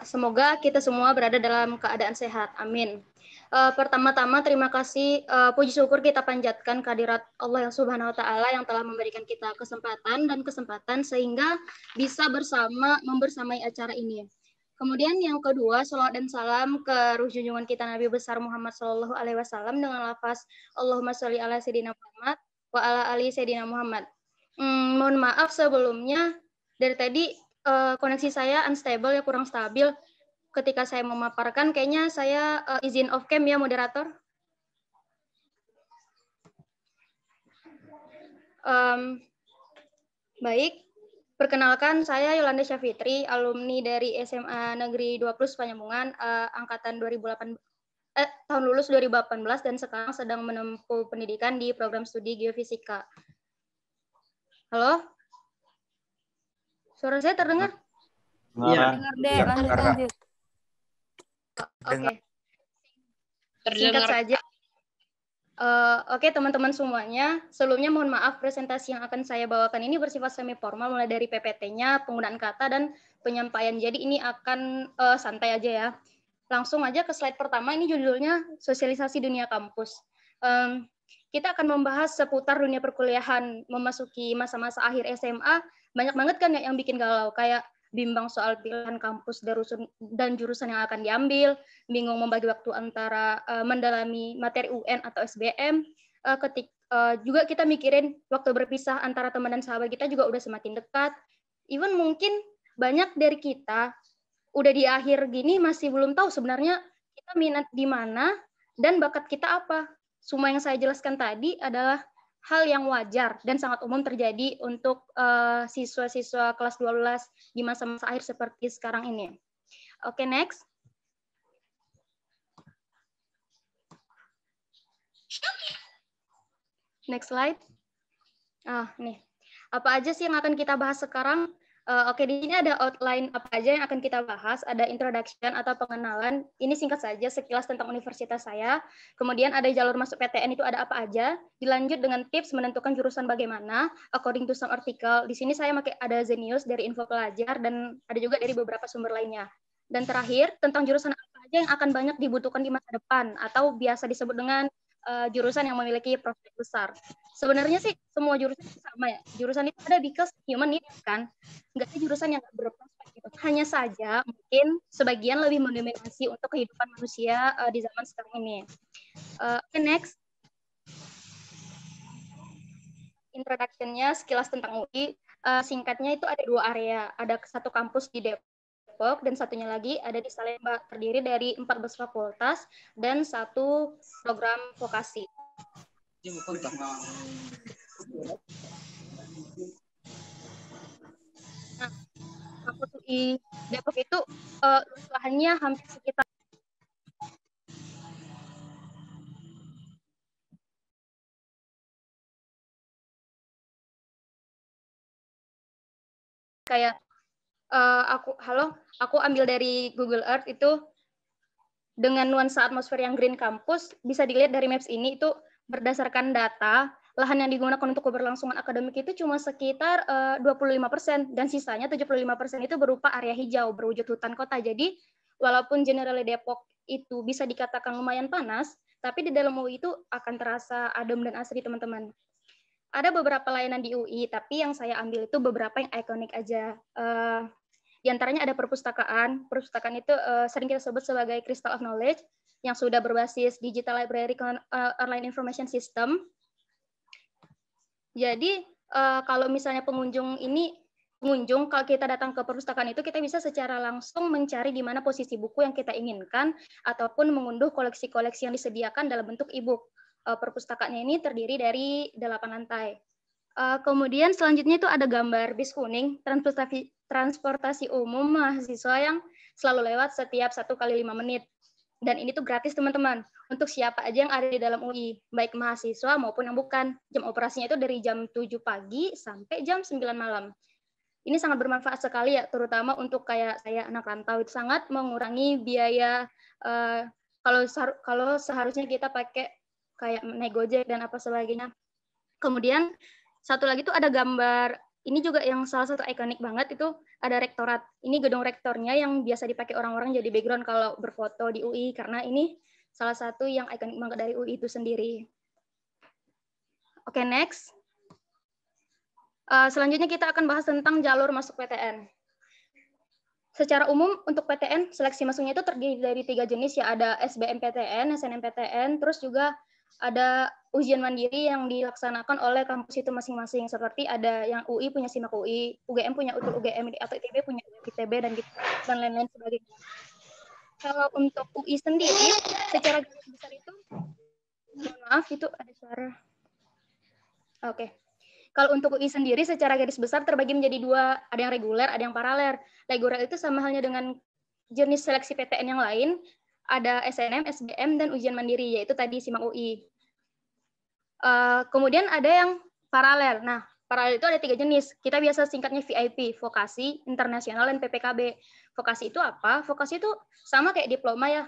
S9: semoga kita semua berada dalam keadaan sehat. Amin. Pertama-tama terima kasih, puji syukur kita panjatkan kehadirat Allah yang Subhanahu wa Ta'ala yang telah memberikan kita kesempatan sehingga bisa membersamai acara ini. Kemudian yang kedua, salawat dan salam ke ruh junjungan kita Nabi besar Muhammad Shallallahu Alaihi Wasallam dengan lafaz Allahumma sholli ala Sayyidina Muhammad wa ala ali Sayyidina Muhammad. Mohon maaf sebelumnya, dari tadi koneksi saya unstable ya, kurang stabil. Ketika saya memaparkan, kayaknya saya izin off cam ya, moderator. Baik, perkenalkan saya Yolanda Syafitri, alumni dari SMA Negeri 20 Panyambungan, angkatan 2018, tahun lulus 2018 dan sekarang sedang menempuh pendidikan di program studi Geofisika. Halo? Suara saya terdengar?
S6: Iya.
S9: Dengar. Oke. Singkat saja. Oke, teman-teman semuanya. Sebelumnya mohon maaf, presentasi yang akan saya bawakan ini bersifat semi formal, mulai dari PPT-nya, penggunaan kata, dan penyampaian. Jadi ini akan santai aja ya. Langsung aja ke slide pertama, ini judulnya Sosialisasi Dunia Kampus. Kita akan membahas seputar dunia perkuliahan memasuki masa-masa akhir SMA. Banyak banget kan yang bikin galau, kayak bimbang soal pilihan kampus dan jurusan yang akan diambil, bingung membagi waktu antara mendalami materi UN atau SBM, juga kita mikirin waktu berpisah antara teman dan sahabat kita juga udah semakin dekat. Even mungkin banyak dari kita udah di akhir gini masih belum tahu sebenarnya kita minat di mana dan bakat kita apa. Semua yang saya jelaskan tadi adalah hal yang wajar dan sangat umum terjadi untuk siswa-siswa kelas 12 di masa-masa akhir seperti sekarang ini. Oke, next. Next slide. Nih. Apa aja sih yang akan kita bahas sekarang? Oke, di sini ada outline apa aja yang akan kita bahas. Ada introduction atau pengenalan. Ini singkat saja sekilas tentang universitas saya. Kemudian ada jalur masuk PTN itu ada apa aja. Dilanjut dengan tips menentukan jurusan bagaimana. According to some article. Di sini saya pakai ada Zenius dari Info Pelajar dan ada juga dari beberapa sumber lainnya. Dan terakhir tentang jurusan apa aja yang akan banyak dibutuhkan di masa depan atau biasa disebut dengan jurusan yang memiliki prospek besar. Sebenarnya sih semua jurusan sama ya. Jurusan itu ada because human needs kan. Nggak ada jurusan yang berprospek gitu. Hanya saja mungkin sebagian lebih mendominasi untuk kehidupan manusia di zaman sekarang ini. Okay, next. Introduction-nya sekilas tentang UI. Singkatnya itu ada 2 area. Ada satu kampus di Depok dan satunya lagi ada di Salemba, terdiri dari 14 fakultas dan 1 program vokasi. Nah, kampus UI Depok itu lahannya hampir sekitar kayak aku ambil dari Google Earth itu dengan nuansa atmosfer yang green campus, bisa dilihat dari maps ini itu berdasarkan data lahan yang digunakan untuk keberlangsungan akademik itu cuma sekitar 25% dan sisanya 75% itu berupa area hijau berwujud hutan kota. Jadi walaupun generally Depok itu bisa dikatakan lumayan panas, tapi di dalam UI itu akan terasa adem dan asri, teman-teman. Ada beberapa layanan di UI, tapi yang saya ambil itu beberapa yang ikonik aja. Di antaranya ada perpustakaan. Perpustakaan itu sering kita sebut sebagai Crystal of Knowledge, yang sudah berbasis Digital Library Online Information System. Jadi, kalau misalnya pengunjung kalau kita datang ke perpustakaan itu, kita bisa secara langsung mencari di mana posisi buku yang kita inginkan, ataupun mengunduh koleksi-koleksi yang disediakan dalam bentuk e-book. Perpustakaannya ini terdiri dari 8 lantai. Kemudian selanjutnya itu ada gambar bis kuning, transportasi umum mahasiswa yang selalu lewat setiap 1 kali 5 menit. Dan ini tuh gratis, teman-teman, untuk siapa aja yang ada di dalam UI, baik mahasiswa maupun yang bukan. Jam operasinya itu dari jam 7 pagi sampai jam 9 malam. Ini sangat bermanfaat sekali ya, terutama untuk kayak saya anak rantau, itu sangat mengurangi biaya kalau seharusnya kita pakai kayak naik Gojek dan apa sebagainya. Kemudian satu lagi tuh ada gambar, ini juga yang salah satu ikonik banget, itu ada rektorat. Ini gedung rektornya yang biasa dipakai orang-orang jadi background kalau berfoto di UI, karena ini salah satu yang ikonik banget dari UI itu sendiri. Oke, next. Selanjutnya kita akan bahas tentang jalur masuk PTN. Secara umum untuk PTN, seleksi masuknya itu terdiri dari 3 jenis ya, ada SBMPTN, SNMPTN, terus juga ada ujian mandiri yang dilaksanakan oleh kampus itu masing-masing, seperti ada yang UI punya SIMAK UI, UGM punya UTUL UGM, atau ITB punya ITB, dan lain-lain sebagainya. Kalau untuk UI sendiri, secara garis besar itu, maaf itu ada suara. Oke. Kalau untuk UI sendiri secara garis besar terbagi menjadi 2, ada yang reguler, ada yang paralel. Reguler itu sama halnya dengan jenis seleksi PTN yang lain, ada SNM, SBM, dan ujian mandiri, yaitu tadi SIMAK UI. Kemudian ada yang paralel. Nah, paralel itu ada 3 jenis. Kita biasa singkatnya VIP, vokasi, internasional, dan PPKB. Vokasi itu apa? Vokasi itu sama kayak diploma ya,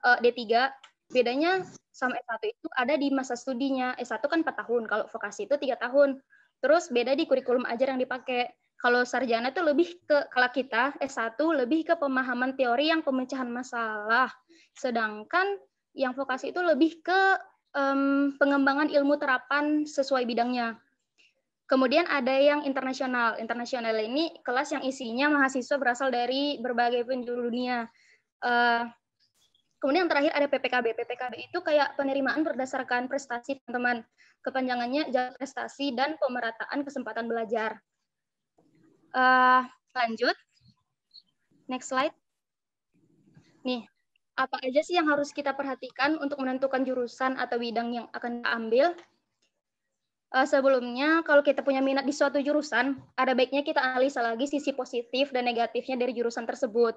S9: D3. Bedanya sama S1 itu ada di masa studinya. S1 kan 4 tahun, kalau vokasi itu 3 tahun. Terus beda di kurikulum ajar yang dipakai. Kalau sarjana itu lebih ke, kalau kita S1 lebih ke pemahaman teori yang pemecahan masalah. Sedangkan yang vokasi itu lebih ke pengembangan ilmu terapan sesuai bidangnya. Kemudian ada yang internasional. Internasional ini kelas yang isinya mahasiswa berasal dari berbagai penjuru dunia. Kemudian yang terakhir ada PPKB. PPKB itu kayak penerimaan berdasarkan prestasi, teman-teman. Kepanjangannya jalur prestasi dan pemerataan kesempatan belajar. Lanjut. Next slide. Nih, apa aja sih yang harus kita perhatikan untuk menentukan jurusan atau bidang yang akan kita ambil? Sebelumnya, kalau kita punya minat di suatu jurusan, ada baiknya kita analisa lagi sisi positif dan negatifnya dari jurusan tersebut.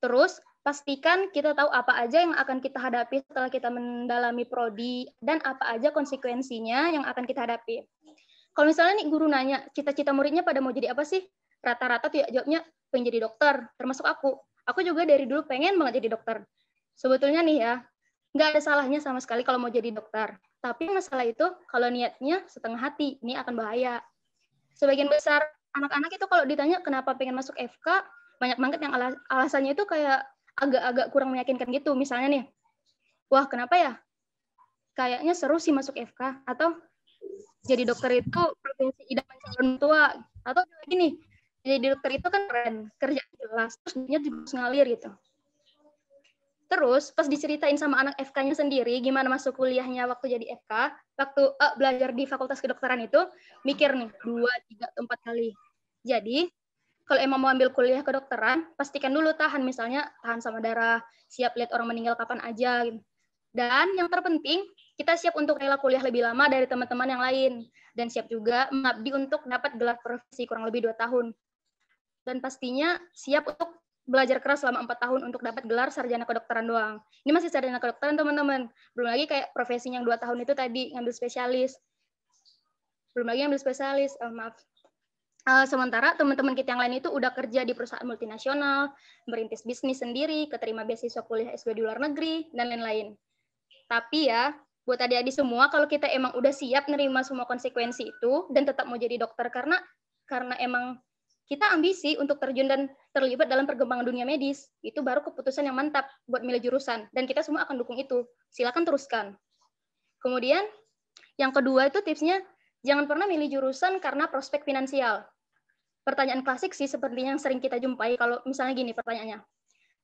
S9: Terus, pastikan kita tahu apa aja yang akan kita hadapi setelah kita mendalami prodi, dan apa aja konsekuensinya yang akan kita hadapi. Kalau misalnya nih guru nanya, cita-cita muridnya pada mau jadi apa sih? Rata-rata tuh ya jawabnya, pengen jadi dokter, termasuk aku. Aku juga dari dulu pengen banget jadi dokter. Sebetulnya nih ya, nggak ada salahnya sama sekali kalau mau jadi dokter. Tapi masalah itu, kalau niatnya setengah hati, ini akan bahaya. Sebagian besar anak-anak itu kalau ditanya kenapa pengen masuk FK, banyak banget yang alasannya itu kayak agak-agak kurang meyakinkan gitu. Misalnya nih, wah kenapa ya? Kayaknya seru sih masuk FK. Atau jadi dokter itu profesi idaman calon tua. Atau gini, jadi dokter itu kan keren, kerja gitu. kelas, terus dia juga ngalir gitu. Terus pas diceritain sama anak FK-nya sendiri gimana masuk kuliahnya waktu jadi FK, waktu belajar di Fakultas Kedokteran itu, mikir nih 2, 3, 4 kali. Jadi kalau emang mau ambil kuliah kedokteran, pastikan dulu tahan, misalnya tahan sama darah, siap lihat orang meninggal kapan aja. Gitu. Dan yang terpenting, kita siap untuk rela kuliah lebih lama dari teman-teman yang lain. Dan siap juga mengabdi untuk dapat gelar profesi kurang lebih 2 tahun. Dan pastinya siap untuk belajar keras selama 4 tahun untuk dapat gelar sarjana kedokteran doang. Ini masih sarjana kedokteran, teman-teman. Belum lagi kayak profesi yang 2 tahun itu tadi, ngambil spesialis. Belum lagi ngambil spesialis, maaf. Sementara teman-teman kita yang lain itu udah kerja di perusahaan multinasional, merintis bisnis sendiri, keterima beasiswa kuliah S2 di luar negeri, dan lain-lain. Tapi ya, buat adik-adik semua, kalau kita emang udah siap nerima semua konsekuensi itu, dan tetap mau jadi dokter, karena emang kita ambisi untuk terjun dan terlibat dalam perkembangan dunia medis, itu baru keputusan yang mantap buat milih jurusan, dan kita semua akan dukung itu. Silakan teruskan. Kemudian, yang kedua itu tipsnya, jangan pernah milih jurusan karena prospek finansial. Pertanyaan klasik sih sepertinya yang sering kita jumpai, kalau misalnya gini pertanyaannya,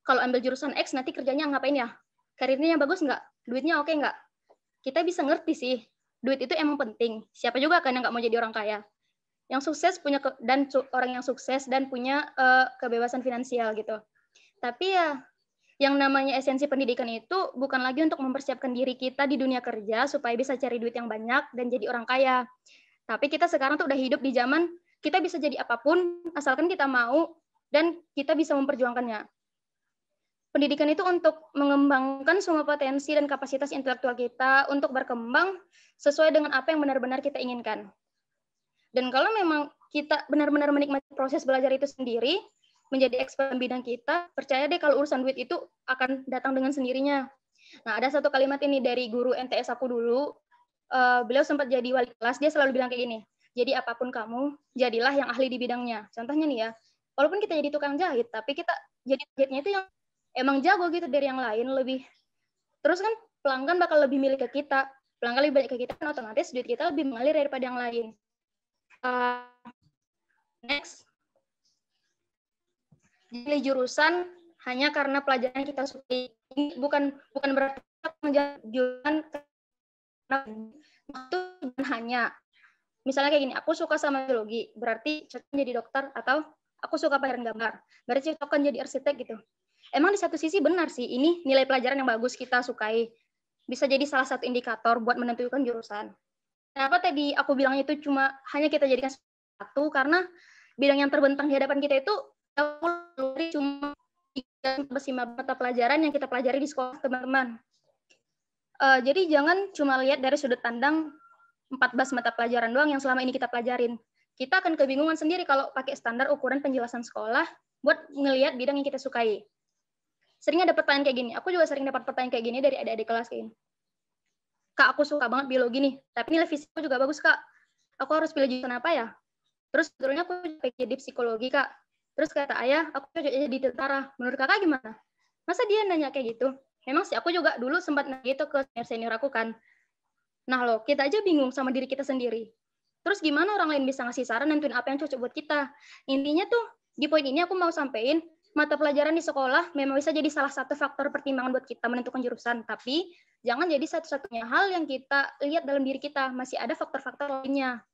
S9: kalau ambil jurusan X nanti kerjanya ngapain ya? Karirnya bagus nggak? Duitnya oke nggak? Kita bisa ngerti sih, duit itu emang penting. Siapa juga kan yang nggak mau jadi orang kaya? Yang sukses punya orang yang sukses dan punya kebebasan finansial gitu. Tapi ya yang namanya esensi pendidikan itu bukan lagi untuk mempersiapkan diri kita di dunia kerja supaya bisa cari duit yang banyak dan jadi orang kaya. Tapi kita sekarang tuh udah hidup di zaman kita bisa jadi apapun asalkan kita mau dan kita bisa memperjuangkannya. Pendidikan itu untuk mengembangkan semua potensi dan kapasitas intelektual kita untuk berkembang sesuai dengan apa yang benar-benar kita inginkan. Dan kalau memang kita benar-benar menikmati proses belajar itu sendiri, menjadi expert bidang kita, percaya deh kalau urusan duit itu akan datang dengan sendirinya. Nah, ada satu kalimat ini dari guru MTS aku dulu, beliau sempat jadi wali kelas, dia selalu bilang kayak gini, jadi apapun kamu, jadilah yang ahli di bidangnya. Contohnya nih ya, walaupun kita jadi tukang jahit, tapi kita jadi jahitnya itu yang emang jago gitu dari yang lain, lebih. Terus kan pelanggan bakal lebih milih ke kita, pelanggan lebih banyak ke kita, kan otomatis duit kita lebih mengalir daripada yang lain. Next. Pilih jurusan hanya karena pelajaran kita suka. Bukan berarti jurusan itu hanya. Misalnya kayak gini, aku suka sama biologi, berarti cocok jadi dokter, atau aku suka pembayaran gambar, berarti cocok kan jadi arsitek gitu. Emang di satu sisi benar sih, ini nilai pelajaran yang bagus kita sukai. Bisa jadi salah satu indikator buat menentukan jurusan. Kenapa tadi aku bilang itu cuma hanya kita jadikan satu, karena bidang yang terbentang di hadapan kita itu cuma 5 mata pelajaran yang kita pelajari di sekolah, teman-teman. Jadi jangan cuma lihat dari sudut pandang 14 mata pelajaran doang yang selama ini kita pelajarin. Kita akan kebingungan sendiri kalau pakai standar ukuran penjelasan sekolah buat ngelihat bidang yang kita sukai. Sering ada pertanyaan kayak gini, aku juga sering dapat pertanyaan kayak gini dari adik-adik kelas kayak gini. Kak, aku suka banget biologi nih, tapi nilai fisikku juga bagus, Kak. Aku harus pilih jurusan apa ya? Terus sebetulnya aku pengen jadi psikologi, Kak. Terus kata ayah, aku cocok jadi tentara. Menurut kakak gimana? Masa dia nanya kayak gitu? Memang sih, aku juga dulu sempat nanya gitu ke senior aku kan. Nah loh, kita aja bingung sama diri kita sendiri. Terus gimana orang lain bisa ngasih saran nentuin apa yang cocok buat kita? Intinya tuh, di poin ini aku mau sampein, mata pelajaran di sekolah memang bisa jadi salah satu faktor pertimbangan buat kita menentukan jurusan, tapi jangan jadi satu-satunya hal yang kita lihat dalam diri kita, masih ada faktor-faktor lainnya.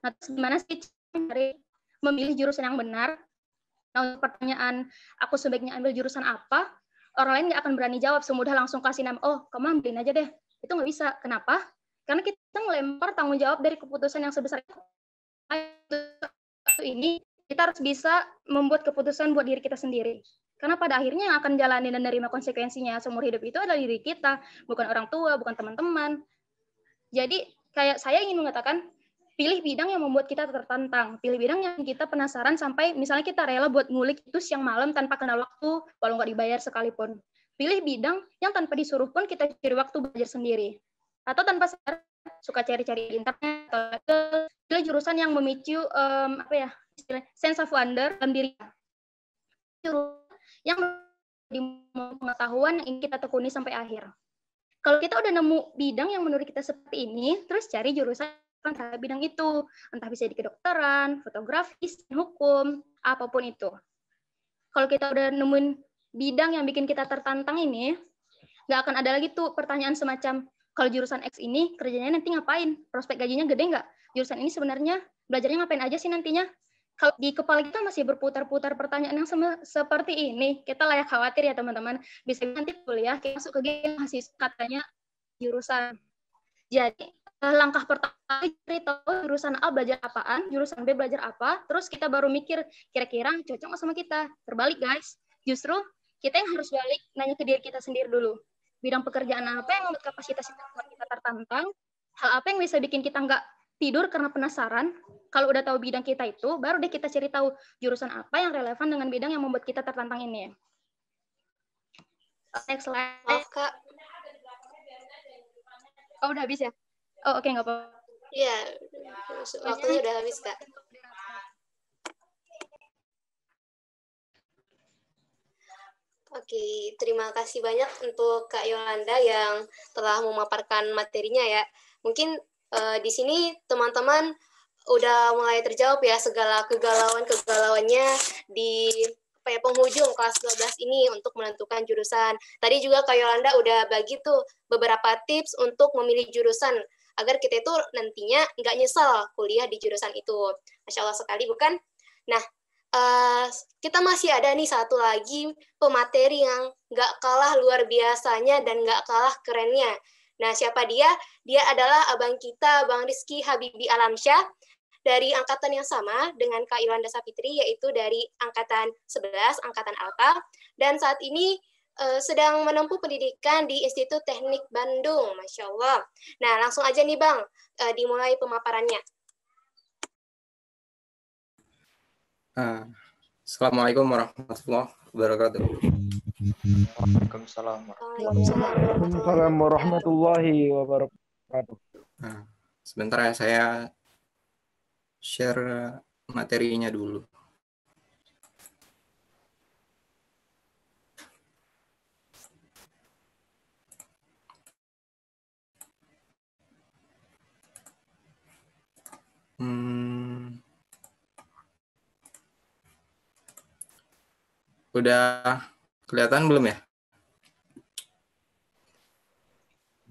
S9: Nah, terus gimana sih cara memilih jurusan yang benar? Nah, untuk pertanyaan, aku sebaiknya ambil jurusan apa? Orang lain nggak akan berani jawab semudah langsung kasih nama, oh, kamu ambilin aja deh. Itu nggak bisa. Kenapa? Karena kita ngelempar tanggung jawab dari keputusan yang sebesar ini, kita harus bisa membuat keputusan buat diri kita sendiri. Karena pada akhirnya yang akan jalani dan menerima konsekuensinya seumur hidup itu adalah diri kita, bukan orang tua, bukan teman-teman. Jadi, kayak saya ingin mengatakan, pilih bidang yang membuat kita tertantang, pilih bidang yang kita penasaran sampai misalnya kita rela buat ngulik itu siang malam tanpa kenal waktu, walau nggak dibayar sekalipun. Pilih bidang yang tanpa disuruh pun kita cari waktu belajar sendiri. Atau tanpa sadar, suka cari-cari di internet, atau pilih jurusan yang memicu sense of wonder dalam diri kita. Yang di pengetahuan yang ingin kita tekuni sampai akhir. Kalau kita udah nemu bidang yang menurut kita seperti ini, terus cari jurusan pada bidang itu, entah bisa di kedokteran, fotografi, hukum, apapun itu. Kalau kita udah nemuin bidang yang bikin kita tertantang ini, nggak akan ada lagi tuh pertanyaan semacam, kalau jurusan X ini kerjanya nanti ngapain? Prospek gajinya gede nggak? Jurusan ini sebenarnya belajarnya ngapain aja sih nantinya? Kalau di kepala kita masih berputar-putar pertanyaan yang seperti ini, kita layak khawatir ya teman-teman. Bisa nanti kuliah, kita masuk ke mahasiswa katanya jurusan. Jadi, langkah pertama cari tahu jurusan A belajar apaan, jurusan B belajar apa, terus kita baru mikir kira-kira cocok nggak sama kita. Terbalik guys, justru kita yang harus balik nanya ke diri kita sendiri dulu. Bidang pekerjaan apa yang membuat kapasitas kita tertantang, hal apa yang bisa bikin kita nggak tidur karena penasaran. Kalau udah tahu bidang kita itu, baru deh kita cari tahu jurusan apa yang relevan dengan bidang yang membuat kita tertantang ini. Next slide.
S2: Maaf, Kak.
S9: Oh, udah habis ya? Oh, oke, nggak apa-apa.
S2: Iya, waktunya udah habis, Kak. Oke, terima kasih banyak untuk Kak Yolanda yang telah memaparkan materinya ya. Mungkin di sini teman-teman udah mulai terjawab ya segala kegalauannya di penghujung kelas 12 ini untuk menentukan jurusan. Tadi juga Kak Yolanda udah bagi tuh beberapa tips untuk memilih jurusan agar kita itu nantinya nggak nyesal kuliah di jurusan itu. Masya Allah sekali, bukan? Nah, kita masih ada nih satu lagi pemateri yang nggak kalah luar biasanya dan nggak kalah kerennya. Nah, siapa dia? Dia adalah abang kita, Bang Rizky Habibi Alamsyah, dari angkatan yang sama dengan Kak Yolanda Sapitri, yaitu dari angkatan 11, angkatan Alta, dan saat ini sedang menempuh pendidikan di Institut Teknik Bandung, Masya Allah. Nah, langsung aja nih Bang, dimulai pemaparannya.
S11: Assalamualaikum warahmatullahi wabarakatuh.
S10: Waalaikumsalam warahmatullahi wabarakatuh.
S11: Sebentar ya, saya share materinya dulu. Udah kelihatan belum ya?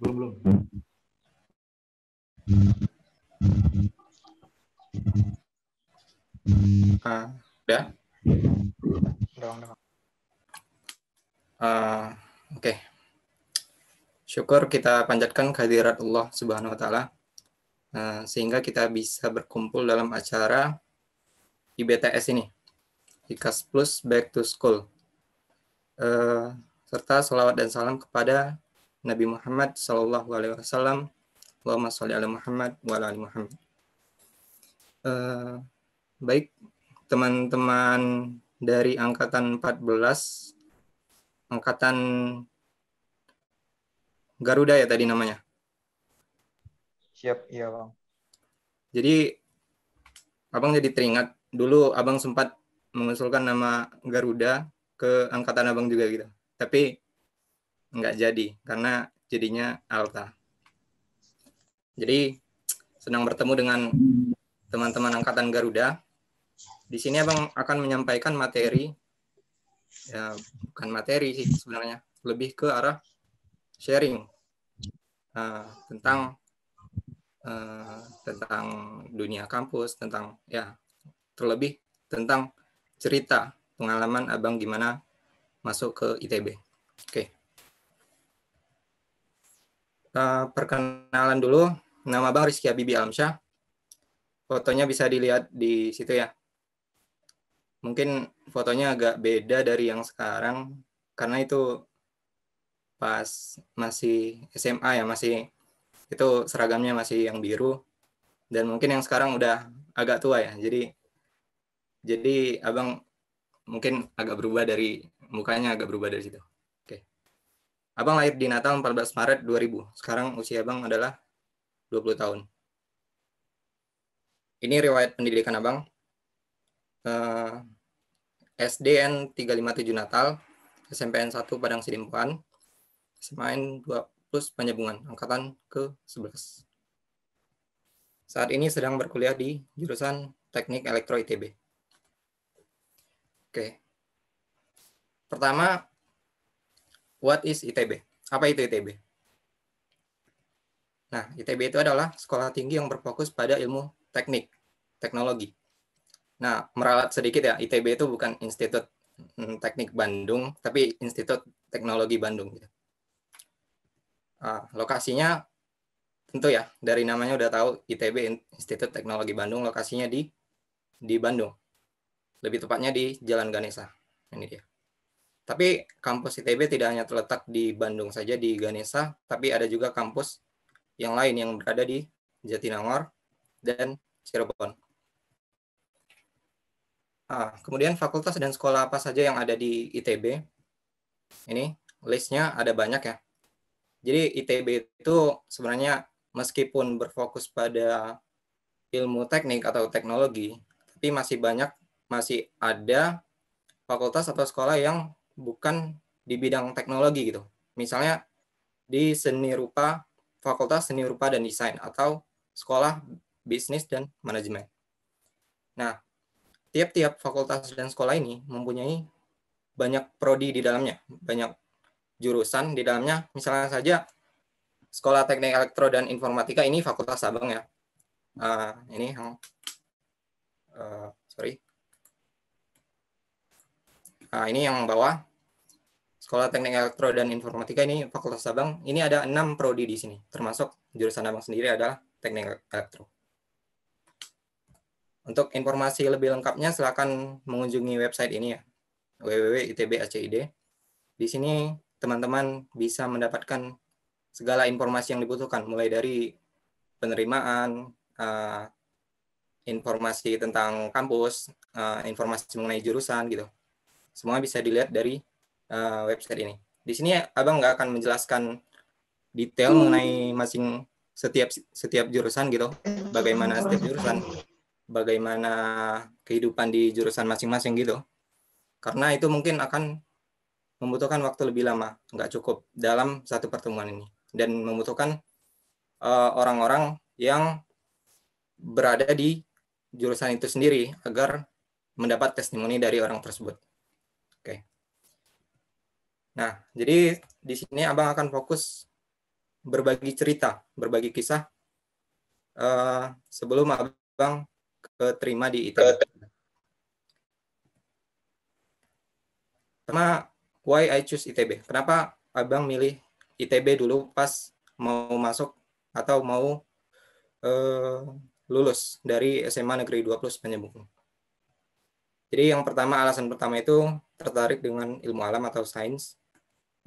S5: Belum.
S11: Udah? Oke. Syukur kita panjatkan kehadirat Allah Subhanahu wa Ta'ala, sehingga kita bisa berkumpul dalam acara IBTS ini, IKAS Plus Back to School, serta salawat dan salam kepada Nabi Muhammad SAW. Allahumma sholli ala Muhammad wa ala ali Muhammad. Baik, teman-teman dari angkatan 14, angkatan Garuda ya tadi namanya.
S10: Siap, iya Bang.
S11: Jadi Abang jadi teringat dulu Abang sempat mengusulkan nama Garuda ke angkatan Abang juga gitu. Tapi nggak jadi karena jadinya Alta. Jadi senang bertemu dengan teman-teman angkatan Garuda. Di sini Abang akan menyampaikan materi, ya bukan materi sih sebenarnya, lebih ke arah sharing tentang dunia kampus, tentang ya terlebih tentang cerita pengalaman Abang gimana masuk ke ITB. Oke. Perkenalan dulu, nama Abang Rizky Habibi Alamsyah. Fotonya bisa dilihat di situ ya. Mungkin fotonya agak beda dari yang sekarang karena itu pas masih SMA ya, masih itu seragamnya masih yang biru, dan mungkin yang sekarang udah agak tua ya. Jadi Abang mungkin agak berubah dari mukanya, agak berubah dari situ. Oke. Abang lahir di Natal 14 Maret 2000. Sekarang usia Abang adalah 20 tahun. Ini riwayat pendidikan Abang. SDN 357 Natal, SMPN 1 Padang Sidimpuan, SMAN 2 Plus Panjabungan, angkatan ke-11. Saat ini sedang berkuliah di jurusan Teknik Elektro ITB. Oke. Pertama, what is ITB? Apa itu ITB? Nah, ITB itu adalah sekolah tinggi yang berfokus pada ilmu teknik, teknologi. Nah, meralat sedikit ya, ITB itu bukan Institut Teknik Bandung, tapi Institut Teknologi Bandung. Lokasinya tentu ya, dari namanya udah tahu ITB, Institut Teknologi Bandung, lokasinya di Bandung. Lebih tepatnya di Jalan Ganesha. Ini dia. Tapi kampus ITB tidak hanya terletak di Bandung saja, di Ganesha, tapi ada juga kampus yang lain yang berada di Jatinangor dan Cirebon. Kemudian fakultas dan sekolah apa saja yang ada di ITB? Ini listnya ada banyak ya. Jadi ITB itu sebenarnya meskipun berfokus pada ilmu teknik atau teknologi, tapi masih ada fakultas atau sekolah yang bukan di bidang teknologi gitu. Misalnya di seni rupa, fakultas seni rupa dan desain, atau sekolah bisnis dan manajemen. Nah, tiap-tiap fakultas dan sekolah ini mempunyai banyak prodi di dalamnya, banyak jurusan di dalamnya. Misalnya saja Sekolah Teknik Elektro dan Informatika ini Fakultas Sabang ya. Ini yang ini yang bawah. Sekolah Teknik Elektro dan Informatika ini Fakultas Sabang. Ini ada 6 prodi di sini, termasuk jurusan Abang sendiri adalah Teknik Elektro. Untuk informasi lebih lengkapnya silakan mengunjungi website ini ya, www.itb.ac.id. Di sini teman-teman bisa mendapatkan segala informasi yang dibutuhkan, mulai dari penerimaan, informasi tentang kampus, informasi mengenai jurusan gitu. Semua bisa dilihat dari website ini. Di sini Abang nggak akan menjelaskan detail mengenai setiap jurusan gitu, bagaimana setiap jurusan, bagaimana kehidupan di jurusan masing-masing gitu. Karena itu mungkin akan membutuhkan waktu lebih lama, nggak cukup dalam satu pertemuan ini, dan membutuhkan orang-orang yang berada di jurusan itu sendiri agar mendapat testimoni dari orang tersebut. Oke. Nah, jadi di sini Abang akan fokus berbagi cerita, berbagi kisah sebelum Abang keterima di ITB. Pertama, why I choose ITB? Kenapa Abang milih ITB dulu pas mau masuk atau mau lulus dari SMA Negeri 20 Sepanjang. Jadi alasan pertama itu tertarik dengan ilmu alam atau sains.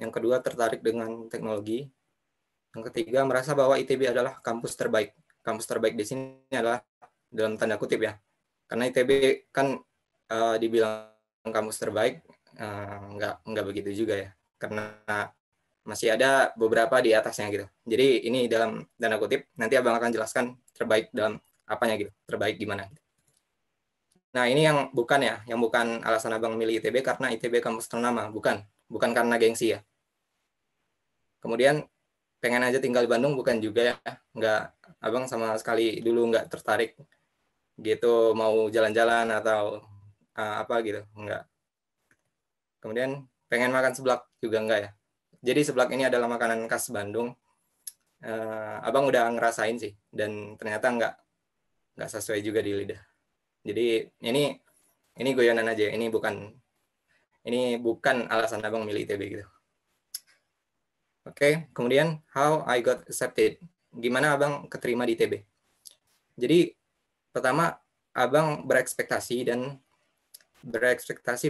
S11: Yang kedua tertarik dengan teknologi. Yang ketiga merasa bahwa ITB adalah kampus terbaik. Kampus terbaik di sini adalah dalam tanda kutip ya. Karena ITB kan dibilang kampus terbaik, nggak begitu juga ya. Karena masih ada beberapa di atasnya gitu. Jadi ini dalam tanda kutip, nanti Abang akan jelaskan terbaik dalam apanya gitu. Terbaik gimana. Nah ini yang bukan ya, yang bukan alasan Abang milih ITB karena ITB kampus ternama, bukan karena gengsi ya. Kemudian pengen aja tinggal di Bandung, bukan juga ya, Abang sama sekali dulu nggak tertarik gitu mau jalan-jalan atau apa gitu, enggak. Kemudian pengen makan seblak juga enggak ya. Jadi seblak ini adalah makanan khas Bandung. Abang udah ngerasain sih dan ternyata enggak sesuai juga di lidah. Jadi ini goyonan aja, ini bukan alasan Abang milih ITB gitu. Oke, kemudian how I got accepted. Gimana Abang keterima di ITB? Jadi pertama Abang berekspektasi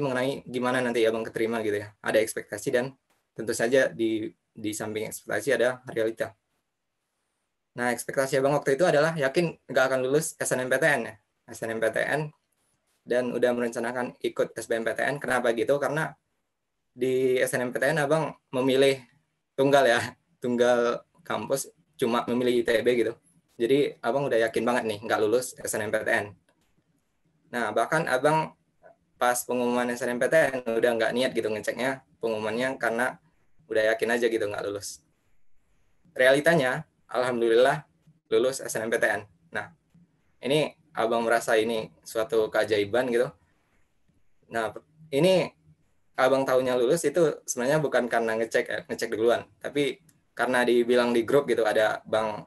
S11: mengenai gimana nanti Abang keterima gitu ya. Ada ekspektasi dan tentu saja di samping ekspektasi ada realita. Nah, ekspektasi Abang waktu itu adalah yakin nggak akan lulus SNMPTN ya. SNMPTN dan udah merencanakan ikut SBMPTN. Kenapa gitu? Karena di SNMPTN Abang memilih tunggal kampus, cuma memilih ITB gitu. Jadi Abang udah yakin banget nih nggak lulus SNMPTN. Nah, bahkan Abang pas pengumuman SNMPTN udah nggak niat gitu ngeceknya pengumumannya karena udah yakin aja gitu nggak lulus. Realitanya, alhamdulillah lulus SNMPTN. Nah, ini Abang merasa ini suatu keajaiban gitu. Nah, ini abang tahunya lulus itu sebenarnya bukan karena ngecek duluan, tapi karena dibilang di grup gitu, ada bang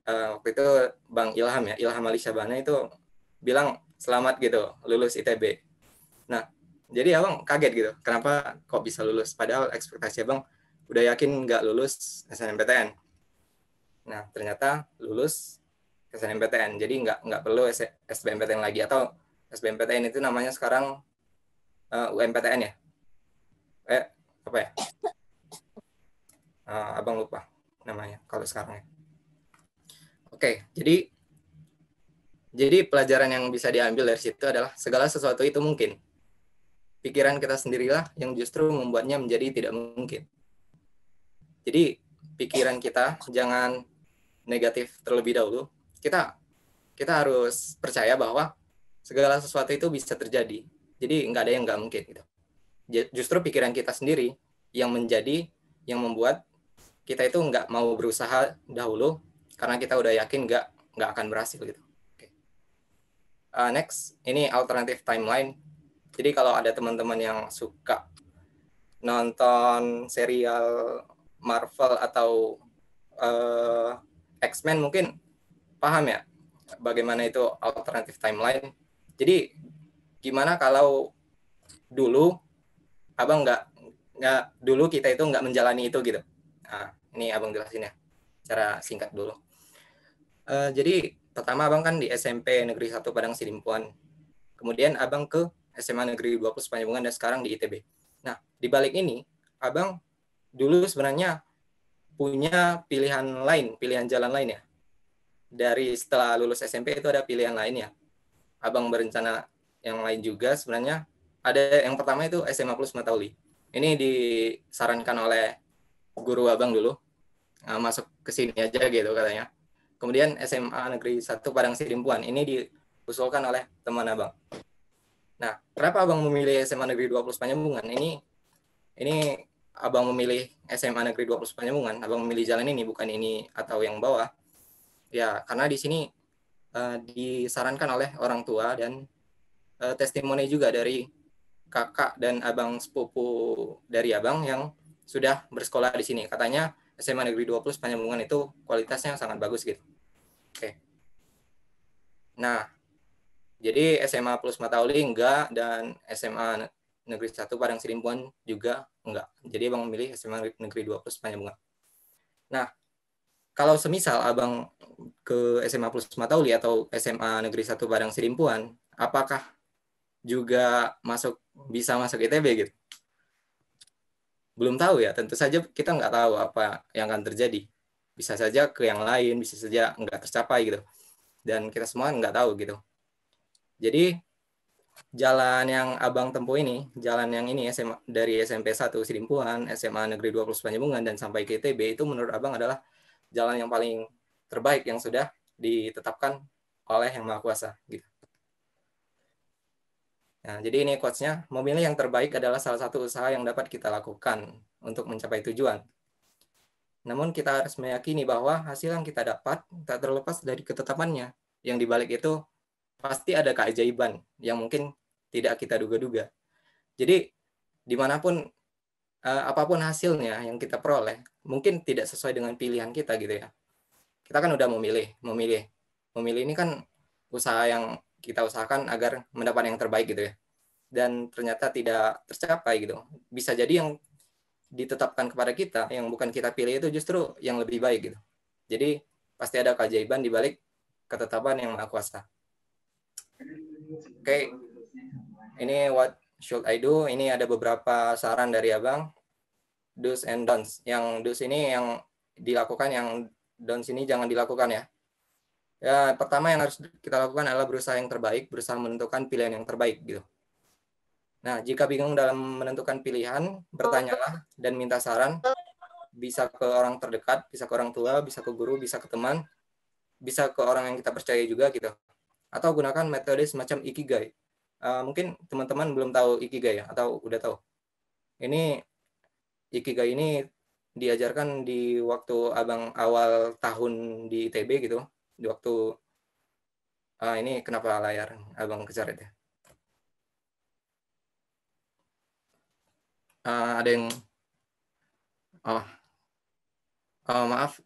S11: waktu itu Bang Ilham ya, Ilham Ali Syabana itu bilang selamat gitu lulus ITB. Nah, jadi abang kaget gitu, kenapa kok bisa lulus? Padahal ekspektasi abang udah yakin nggak lulus SNMPTN. Nah, ternyata lulus SNMPTN, jadi nggak perlu SBMPTN lagi, atau SBMPTN itu namanya sekarang UMPTN ya? Apa ya? Abang lupa namanya kalau sekarang ya. Oke, jadi pelajaran yang bisa diambil dari situ adalah segala sesuatu itu mungkin. Pikiran kita sendirilah yang justru membuatnya menjadi tidak mungkin. Jadi pikiran kita jangan negatif terlebih dahulu. Kita harus percaya bahwa segala sesuatu itu bisa terjadi. Jadi nggak ada yang nggak mungkin gitu. Justru pikiran kita sendiri yang membuat kita itu nggak mau berusaha dahulu karena kita udah yakin nggak akan berhasil gitu. Next, ini alternative timeline. Jadi kalau ada teman-teman yang suka nonton serial Marvel atau X-Men mungkin paham ya bagaimana itu alternative timeline. Jadi gimana kalau dulu abang dulu kita itu nggak menjalani itu gitu. Nah, ini abang jelasin ya secara singkat dulu. Jadi pertama abang kan di SMP Negeri 1 Padang Sidimpuan. Kemudian abang ke SMA Negeri 20 Panjabungan dan sekarang di ITB. Nah, di balik ini abang dulu sebenarnya punya pilihan jalan lain ya. Dari setelah lulus SMP itu ada pilihan lain ya. Abang berencana yang lain juga sebenarnya. Ada yang pertama itu SMA Plus Matauli. Ini disarankan oleh guru abang dulu. Masuk ke sini aja gitu katanya. Kemudian SMA Negeri 1 Padang Sidimpuan. Ini diusulkan oleh teman abang. Nah, kenapa abang memilih SMA Negeri 20 Panjabungan? Ini abang memilih SMA Negeri 20 Panjabungan. Abang memilih jalan ini, bukan ini atau yang bawah. Ya, karena di sini disarankan oleh orang tua dan testimoni juga dari kakak dan abang sepupu dari abang yang sudah bersekolah di sini. Katanya SMA Negeri 20 Panjabungan itu kualitasnya sangat bagus gitu. Oke. Nah, jadi SMA Plus Matauli enggak dan SMA Negeri 1 Padang Sidimpuan juga enggak. Jadi abang memilih SMA Negeri 20 Panjabungan. Nah, kalau semisal abang ke SMA Plus Matauli atau SMA Negeri 1 Padang Sidimpuan, apakah juga bisa masuk ITB gitu? Belum tahu ya, tentu saja kita nggak tahu apa yang akan terjadi. Bisa saja ke yang lain, bisa saja nggak tercapai gitu. Dan kita semua nggak tahu gitu. Jadi jalan yang abang tempuh ini, jalan yang ini dari SMP 1 Sidimpuan, SMA Negeri 20 Panjabungan, dan sampai ke ITB, itu menurut abang adalah jalan yang paling terbaik yang sudah ditetapkan oleh Yang Maha Kuasa gitu. Nah, jadi ini quotes-nya, memilih yang terbaik adalah salah satu usaha yang dapat kita lakukan untuk mencapai tujuan. Namun kita harus meyakini bahwa hasil yang kita dapat tak terlepas dari ketetapannya. Yang dibalik itu pasti ada keajaiban yang mungkin tidak kita duga-duga. Jadi dimanapun apapun hasilnya yang kita peroleh, mungkin tidak sesuai dengan pilihan kita gitu ya. Kita kan udah memilih ini kan usaha yang kita usahakan agar mendapat yang terbaik gitu ya. Dan ternyata tidak tercapai gitu. Bisa jadi yang ditetapkan kepada kita, yang bukan kita pilih itu justru yang lebih baik gitu. Jadi pasti ada keajaiban di balik ketetapan Yang Maha Kuasa. Oke, ini what should I do? Ini ada beberapa saran dari abang. Do's and don'ts. Yang do's ini yang dilakukan, yang don'ts ini jangan dilakukan ya. Ya, pertama yang harus kita lakukan adalah berusaha yang terbaik, berusaha menentukan pilihan yang terbaik gitu. Nah, jika bingung dalam menentukan pilihan, bertanyalah dan minta saran. Bisa ke orang terdekat, bisa ke orang tua, bisa ke guru, bisa ke teman, bisa ke orang yang kita percaya juga gitu. Atau gunakan metode semacam Ikigai. Mungkin teman-teman belum tahu Ikigai ya, atau udah tahu. Ini Ikigai ini diajarkan di waktu abang awal tahun di ITB gitu. Di waktu ini kenapa layar abang kecoret ya? ada yang maaf,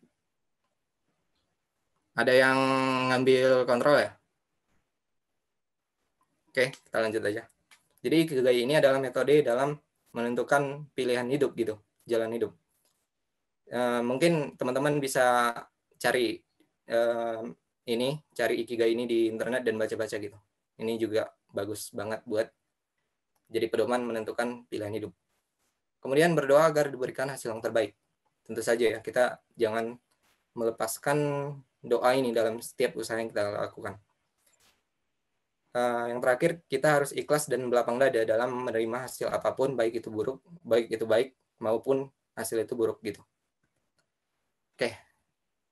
S11: ada yang ngambil kontrol ya? Oke, kita lanjut aja. Jadi ikigai ini adalah metode dalam menentukan pilihan hidup gitu, jalan hidup. Mungkin teman-teman bisa cari cari ikigai ini di internet dan baca-baca gitu. Ini juga bagus banget buat jadi pedoman menentukan pilihan hidup. Kemudian berdoa agar diberikan hasil yang terbaik. Tentu saja ya, kita jangan melepaskan doa ini dalam setiap usaha yang kita lakukan. Yang terakhir, kita harus ikhlas dan berlapang dada dalam menerima hasil apapun, baik itu baik maupun hasil itu buruk gitu. Oke.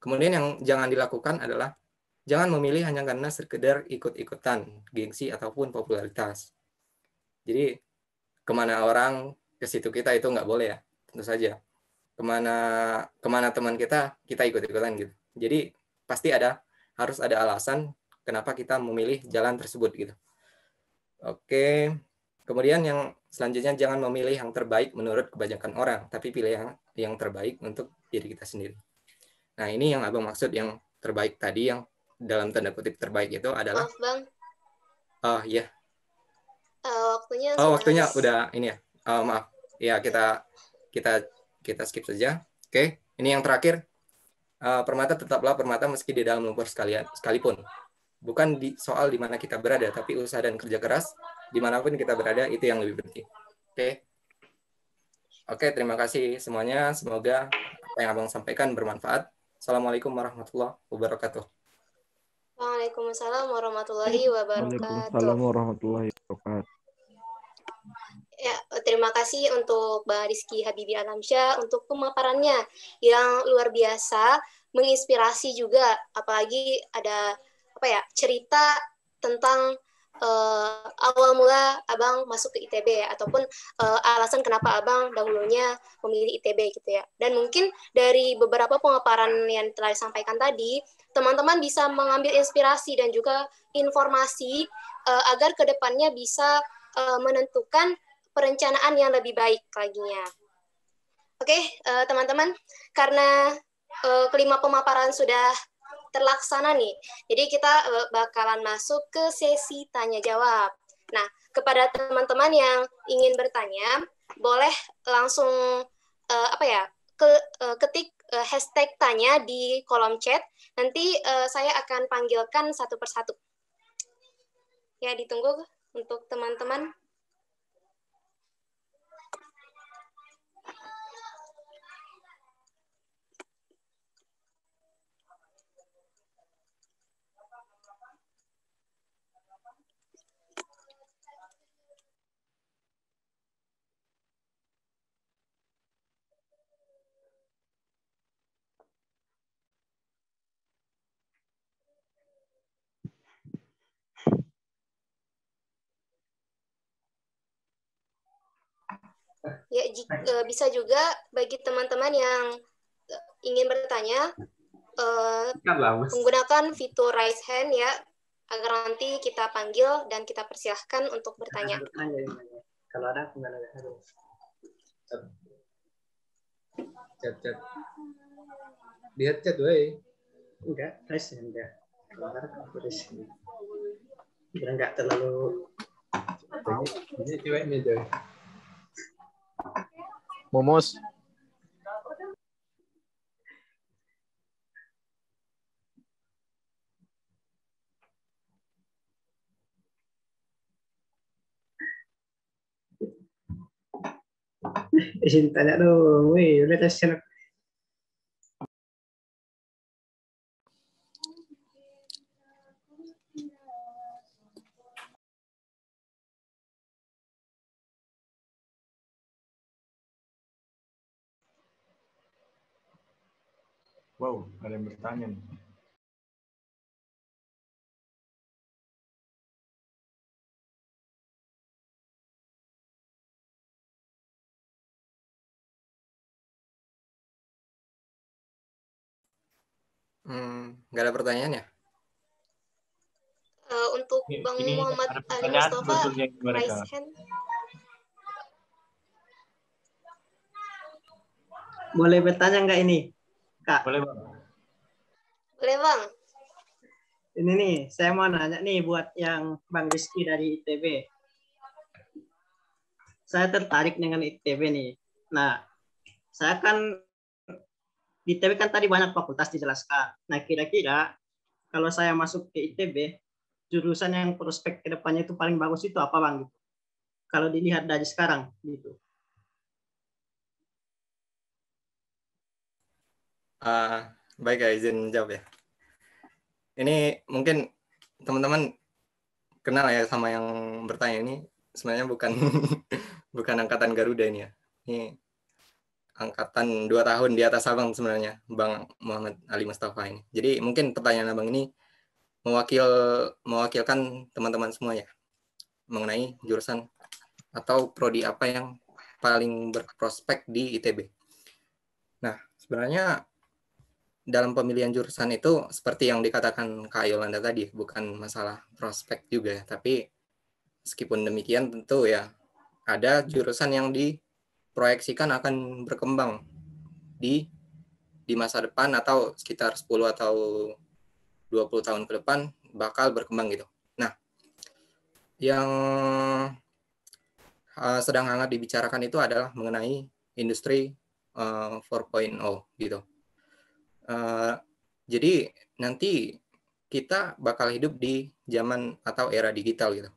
S11: Kemudian yang jangan dilakukan adalah jangan memilih hanya karena sekedar ikut-ikutan, gengsi ataupun popularitas. Jadi kemana orang ke situ kita itu nggak boleh ya, tentu saja. Kemana teman kita ikut-ikutan gitu. Jadi pasti harus ada alasan kenapa kita memilih jalan tersebut gitu. Oke. Kemudian yang selanjutnya jangan memilih yang terbaik menurut kebanyakan orang, tapi pilih yang terbaik untuk diri kita sendiri. Nah, ini yang Abang maksud yang terbaik tadi, yang dalam tanda kutip terbaik itu adalah.
S2: Maaf, Bang.
S11: Oh, iya.
S2: Waktunya
S11: udah ini ya. Maaf. Ya, kita skip saja. Oke, ini yang terakhir. Permata tetaplah permata meski di dalam lumpur sekalipun. Bukan soal di mana kita berada, tapi usaha dan kerja keras dimanapun kita berada itu yang lebih penting. Oke, terima kasih semuanya. Semoga apa yang Abang sampaikan bermanfaat. Assalamualaikum warahmatullahi wabarakatuh.
S2: Waalaikumsalam warahmatullahi wabarakatuh.
S10: Waalaikumsalam warahmatullahi wabarakatuh.
S2: Ya, terima kasih untuk Bang Rizky Habibi Alamsyah untuk pemaparannya yang luar biasa, menginspirasi juga, apalagi ada cerita tentang awal mula Abang masuk ke ITB ya, ataupun alasan kenapa Abang dahulunya memilih ITB gitu ya. Dan mungkin dari beberapa pemaparan yang telah disampaikan tadi, teman-teman bisa mengambil inspirasi dan juga informasi agar kedepannya bisa menentukan perencanaan yang lebih baik laginya. Oke, teman-teman, karena kelima pemaparan sudah terlaksana nih. Jadi kita bakalan masuk ke sesi tanya jawab. Nah, kepada teman-teman yang ingin bertanya, boleh langsung ketik hashtag tanya di kolom chat. Nanti saya akan panggilkan satu persatu. Ya, ditunggu untuk teman-teman. Ya, bisa juga bagi teman-teman yang ingin bertanya, menggunakan fitur raise hand ya, agar nanti kita panggil dan kita persilahkan untuk bertanya.
S6: Kalau ada, gimana?
S12: Chat. Lihat chat, weh.
S6: Enggak, raise hand ya. Kalau ada, aku raise hand. Biar enggak terlalu...
S12: Ini ceweknya, Joy.
S10: Momos.
S6: Izin tanya dong, wih, udah tes channel.
S3: Wow, ada yang bertanya nih.
S11: Nggak ada pertanyaan ya?
S2: Untuk Bang Muhammad Ali Mustafa, raise hand.
S6: Boleh bertanya nggak ini, Kak?
S5: Boleh, Bang.
S2: Boleh, Bang.
S6: Ini nih, saya mau nanya nih buat yang Bang Rizky dari ITB. Saya tertarik dengan ITB nih. Nah, saya kan di ITB kan tadi banyak fakultas dijelaskan. Nah, kira-kira kalau saya masuk ke ITB, jurusan yang prospek ke depannya itu paling bagus itu apa, Bang? Gitu. Kalau dilihat dari sekarang, gitu.
S11: Baik ya, izin jawab ya. Ini mungkin teman-teman kenal ya sama yang bertanya ini. Sebenarnya bukan bukan angkatan Garuda ini ya. Ini angkatan 2 tahun di atas abang sebenarnya, Bang Muhammad Ali Mustafa ini. Jadi mungkin pertanyaan abang ini mewakilkan teman-teman semua ya mengenai jurusan atau prodi apa yang paling berprospek di ITB. Nah, sebenarnya dalam pemilihan jurusan itu seperti yang dikatakan Kak Yolanda tadi, bukan masalah prospek juga, tapi meskipun demikian tentu ya ada jurusan yang diproyeksikan akan berkembang di masa depan atau sekitar 10 atau 20 tahun ke depan bakal berkembang gitu. Nah, yang sedang hangat dibicarakan itu adalah mengenai industri 4.0 gitu. Jadi nanti kita bakal hidup di zaman atau era digital gitu.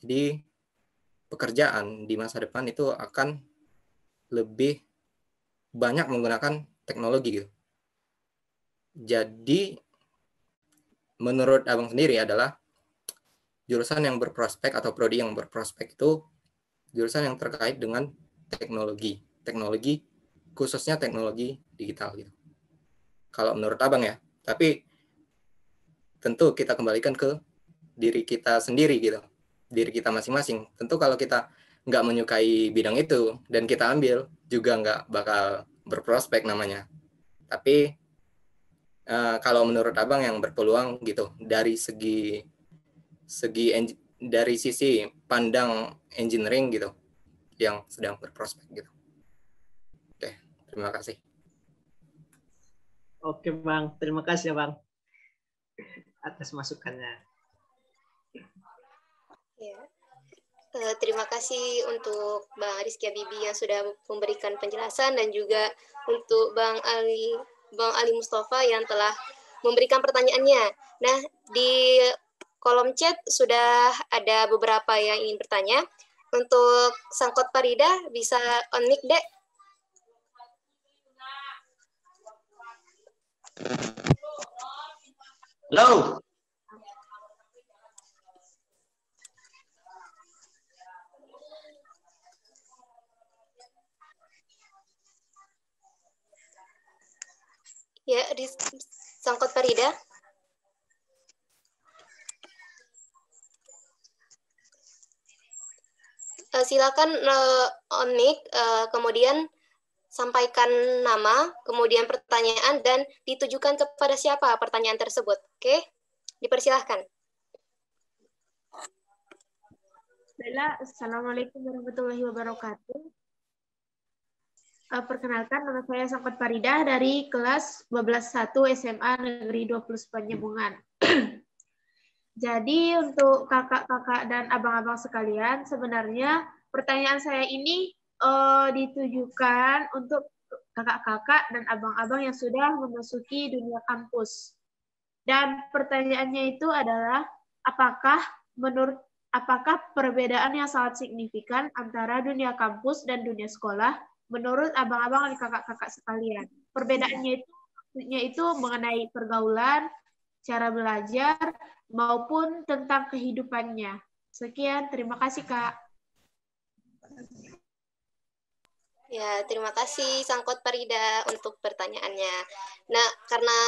S11: Jadi pekerjaan di masa depan itu akan lebih banyak menggunakan teknologi gitu. Jadi menurut abang sendiri adalah jurusan yang berprospek atau prodi yang berprospek itu jurusan yang terkait dengan teknologi khususnya teknologi digital gitu. Kalau menurut abang ya, tapi tentu kita kembalikan ke diri kita sendiri gitu, diri kita masing-masing. Tentu kalau kita nggak menyukai bidang itu dan kita ambil juga nggak bakal berprospek namanya. Tapi kalau menurut abang yang berpeluang gitu dari dari sisi pandang engineering gitu yang sedang berprospek gitu. Oke, terima kasih.
S6: Oke, Bang. Terima kasih ya, Bang, atas masukannya.
S2: Ya. Terima kasih untuk Bang Rizky Habibie yang sudah memberikan penjelasan dan juga untuk Bang Ali Mustafa yang telah memberikan pertanyaannya. Nah, di kolom chat sudah ada beberapa yang ingin bertanya. Untuk Sangkot Farida bisa on mic, Dek.
S8: Halo.
S2: Ya, di Sangkot Farida. Silakan on mic, kemudian sampaikan nama, kemudian pertanyaan, dan ditujukan kepada siapa pertanyaan tersebut. Oke, dipersilahkan.
S13: Baiklah, Assalamualaikum warahmatullahi wabarakatuh. Perkenalkan, nama saya Sangkot Farida dari kelas 12.1 SMA Negeri 20 Penyambungan. Jadi untuk kakak-kakak dan abang-abang sekalian, sebenarnya pertanyaan saya ini ditujukan untuk kakak-kakak dan abang-abang yang sudah memasuki dunia kampus. Dan pertanyaannya itu adalah, apakah perbedaan yang sangat signifikan antara dunia kampus dan dunia sekolah menurut abang-abang dan kakak-kakak sekalian? Perbedaannya itu mengenai pergaulan, cara belajar, maupun tentang kehidupannya. Sekian, terima kasih, Kak.
S2: Ya, terima kasih Sangkot Farida untuk pertanyaannya. Nah, karena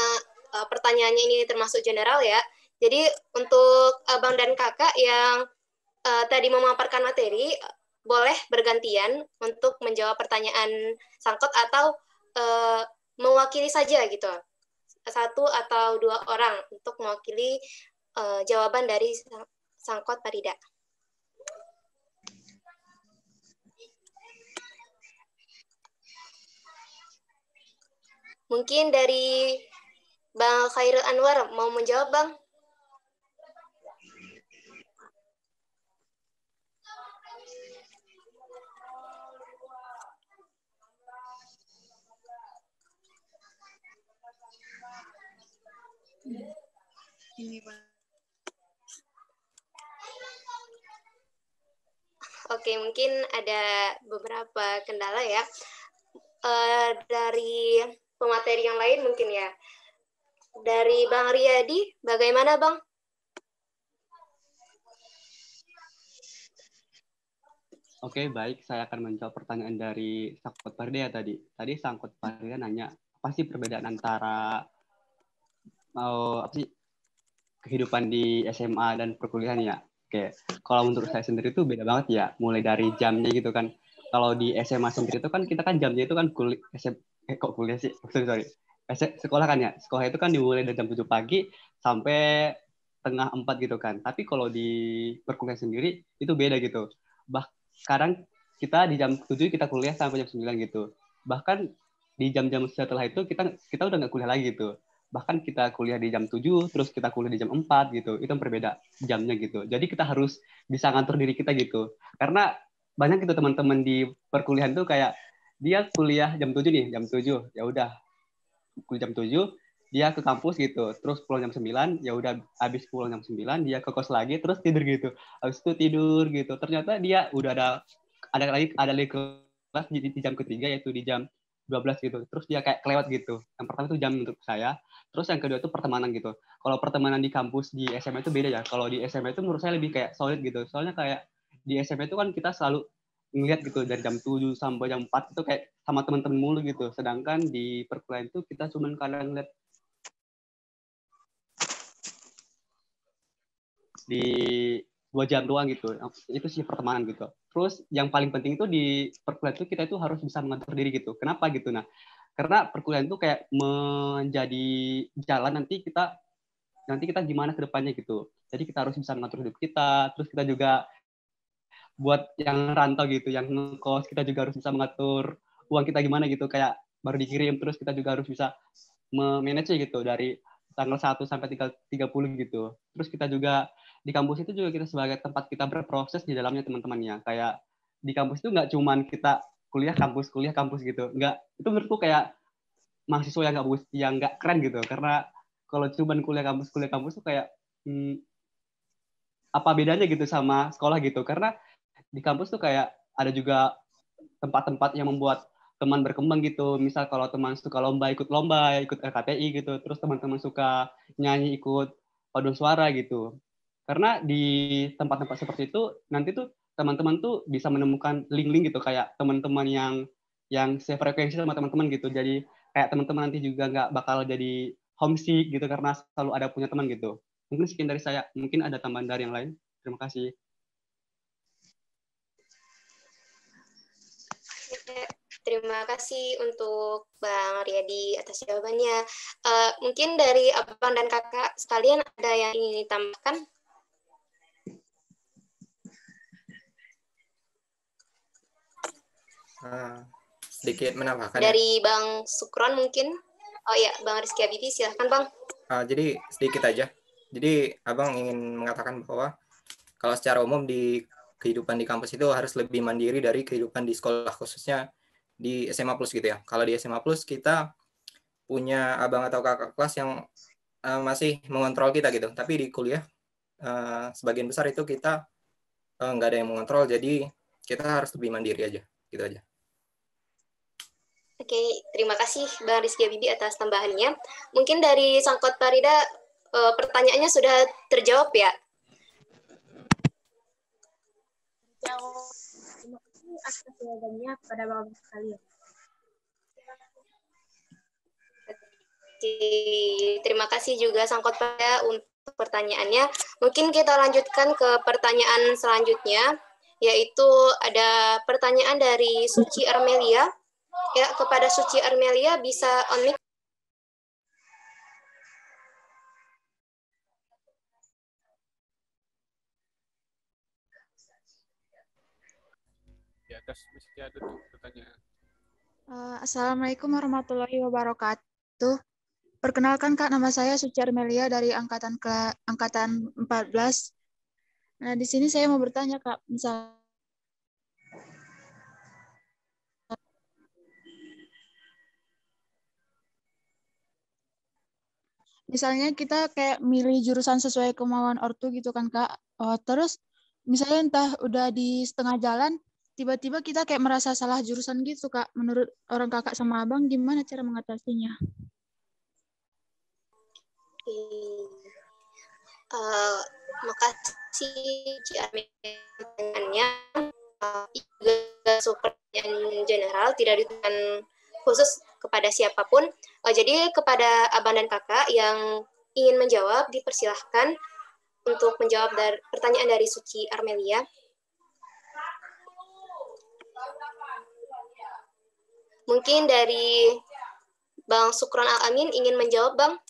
S2: pertanyaannya ini termasuk general ya, jadi untuk abang dan kakak yang tadi memaparkan materi, boleh bergantian untuk menjawab pertanyaan Sangkot atau mewakili saja gitu. 1 atau 2 orang untuk mewakili jawaban dari Sangkot Farida. Mungkin dari Bang Khairul Anwar mau menjawab, Bang?
S14: Ini, Bang.
S2: Oke, mungkin ada beberapa kendala ya. Dari pemateri yang lain mungkin ya. Dari Bang Riyadi, bagaimana Bang?
S7: Oke, baik. Saya akan menjawab pertanyaan dari Sangkut Parida tadi. Tadi Sangkut Parida nanya, apa sih perbedaan antara apa sih kehidupan di SMA dan perkuliahan ya? Oke, kalau menurut saya sendiri itu beda banget ya. Mulai dari jamnya gitu kan. Kalau di SMA sendiri itu kan kita kan jamnya itu kan kuliah sih? Sorry. Sekolah kan ya. Sekolah itu kan dimulai dari jam 7 pagi sampai tengah 4 gitu kan. Tapi kalau di perkuliahan sendiri itu beda gitu. Sekarang kita di jam 7 kita kuliah sampai jam 9 gitu. Bahkan di jam-jam setelah itu kita udah nggak kuliah lagi gitu. Bahkan kita kuliah di jam 7, terus kita kuliah di jam 4 gitu. Itu berbeda jamnya gitu. Jadi kita harus bisa ngatur diri kita gitu. Karena banyak gitu teman-teman di perkuliahan tuh kayak dia kuliah jam 7 nih, jam 7. Ya udah kuliah jam 7, dia ke kampus gitu. Terus pulang jam 9, ya udah habis pulang jam 9 dia ke kos lagi terus tidur gitu. Habis itu tidur gitu. Ternyata dia udah ada lagi kelas di jam ketiga yaitu di jam 12 gitu. Terus dia kayak kelewat gitu. Yang pertama itu jam untuk saya. Terus yang kedua itu pertemanan gitu. Kalau pertemanan di kampus di SMA itu beda ya. Kalau di SMA itu menurut saya lebih kayak solid gitu. Soalnya kayak di SMA itu kan kita selalu ngeliat gitu dari jam 7 sampai jam 4 itu kayak sama teman-teman mulu gitu. Sedangkan di perkuliahan itu kita cuma kadang lihat di 2 jam doang gitu. Itu sih pertemanan gitu. Terus yang paling penting itu di perkuliahan itu kita itu harus bisa mengatur diri gitu. Kenapa gitu? Nah, karena perkuliahan itu kayak menjadi jalan nanti kita gimana ke depannya gitu. Jadi kita harus bisa mengatur hidup kita. Terus kita juga buat yang rantau gitu, yang ngekos, kita juga harus bisa mengatur uang kita gimana gitu. Kayak baru dikirim, terus kita juga harus bisa memanage gitu dari tanggal 1 sampai 30 gitu. Terus kita juga di kampus itu juga kita sebagai tempat kita berproses di dalamnya teman-temannya. Kayak di kampus itu nggak cuman kita kuliah kampus gitu. Nggak, itu menurutku kayak mahasiswa yang nggak keren gitu. Karena kalau cuman kuliah kampus tuh kayak apa bedanya gitu sama sekolah gitu. Karena di kampus tuh kayak ada juga tempat-tempat yang membuat teman berkembang gitu. Misal kalau teman suka lomba, ikut RKTI gitu. Terus teman-teman suka nyanyi, ikut paduan suara gitu. Karena di tempat-tempat seperti itu, nanti tuh teman-teman tuh bisa menemukan link-link gitu. Kayak teman-teman yang sefrekuensi sama teman-teman gitu. Jadi kayak teman-teman nanti juga nggak bakal jadi homesick gitu karena selalu ada punya teman gitu. Mungkin sekian dari saya. Mungkin ada tambahan dari yang lain. Terima kasih.
S2: Terima kasih untuk Bang Riyadi atas jawabannya. Mungkin dari Abang dan Kakak sekalian ada yang ingin ditambahkan?
S11: Sedikit menambahkan.
S2: Dari Bang Sukron mungkin? Oh ya, Bang Rizky Habibie, silahkan Bang.
S11: Jadi sedikit aja. Jadi Abang ingin mengatakan bahwa kalau secara umum di kehidupan di kampus itu harus lebih mandiri dari kehidupan di sekolah, khususnya di SMA Plus gitu ya. Kalau di SMA Plus kita punya abang atau kakak kelas yang masih mengontrol kita gitu. Tapi di kuliah sebagian besar itu kita nggak ada yang mengontrol, jadi kita harus lebih mandiri aja. Gitu aja.
S2: Oke, terima kasih Bang Rizky Habibie atas tambahannya. Mungkin dari Sangkot Parida pertanyaannya sudah terjawab ya?
S13: Terima kasih atas jawabannya kepada Bapak sekalian.
S2: Terima kasih juga Sangkot Parida untuk pertanyaannya. Mungkin kita lanjutkan ke pertanyaan selanjutnya, yaitu ada pertanyaan dari Suci Armelia. Ya, kepada Suci Armelia bisa on-mic.
S1: Di atas mesti ada tuh pertanyaan.
S14: Assalamualaikum warahmatullahi wabarakatuh. Perkenalkan Kak, nama saya Suci Armelia dari angkatan 14. Nah, di sini saya mau bertanya Kak, misalnya kita kayak milih jurusan sesuai kemauan ortu gitu kan Kak. Terus misalnya entah udah di setengah jalan, tiba-tiba kita kayak merasa salah jurusan gitu Kak. Menurut orang Kakak sama Abang, gimana cara mengatasinya?
S2: Makasih pertanyaannya. Juga pertanyaan general, tidak ditujukan khusus kepada siapapun. Jadi kepada Abang dan Kakak yang ingin menjawab, dipersilahkan untuk menjawab pertanyaan dari Suci Armelia. Mungkin dari Bang Sukron Al-Amin ingin menjawab, Bang?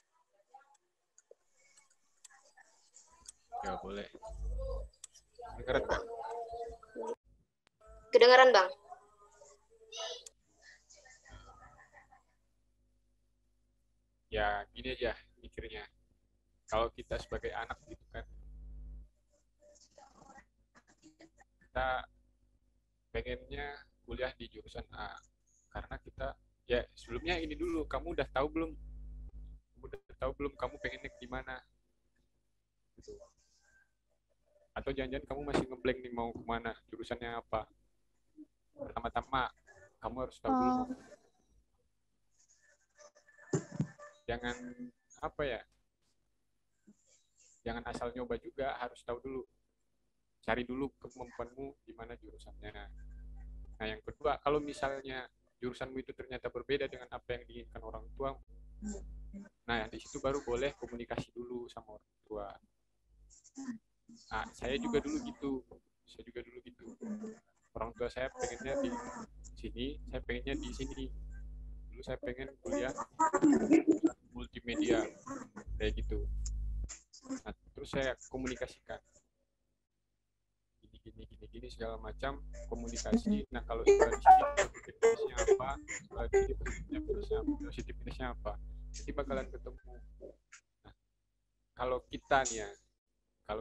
S1: Ya, boleh. Kedengaran, Kak?
S2: Kedengaran, Bang?
S1: Ya, gini aja mikirnya. Kalau kita sebagai anak gitu kan, kita pengennya kuliah di jurusan A. Karena kita, ya sebelumnya ini dulu, kamu udah tahu belum? Kamu pengennya di mana? Gitu. Atau jangan-jangan kamu masih ngeblank nih mau kemana, jurusannya apa? Pertama-tama, kamu harus tahu dulu. Jangan, jangan asal nyoba juga, harus tahu dulu. Cari dulu kemampuanmu di mana jurusannya. Nah, yang kedua, kalau misalnya jurusanmu itu ternyata berbeda dengan apa yang diinginkan orang tua, nah di situ baru boleh komunikasi dulu sama orang tua. Nah, saya juga dulu gitu. Orang tua saya pengennya di sini, saya pengennya di sini. Dulu saya pengen kuliah multimedia, kayak gitu. Nah, terus saya komunikasikan. Gini segala macam komunikasi. Nah, kalau sudah di sini minusnya apa, setelah di sini positif minusnya apa, jadi bakalan ketemu. Nah, kalau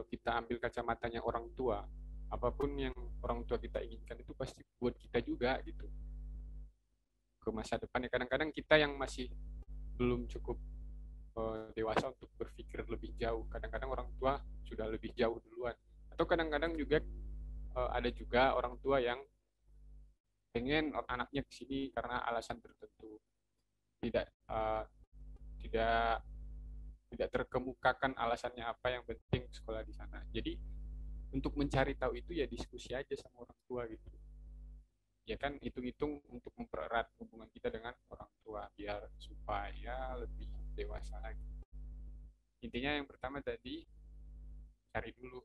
S1: kita ambil kacamatanya orang tua, apapun yang orang tua kita inginkan itu pasti buat kita juga gitu ke masa depan. Ya kadang-kadang kita yang masih belum cukup dewasa untuk berpikir lebih jauh. Kadang-kadang orang tua sudah lebih jauh duluan. Atau kadang-kadang juga ada juga orang tua yang pengen anaknya ke sini karena alasan tertentu, tidak terkemukakan alasannya apa, yang penting sekolah di sana. Jadi untuk mencari tahu itu ya diskusi aja sama orang tua gitu. Ya kan, hitung-hitung untuk mempererat hubungan kita dengan orang tua biar supaya lebih dewasa lagi. Intinya yang pertama tadi, cari dulu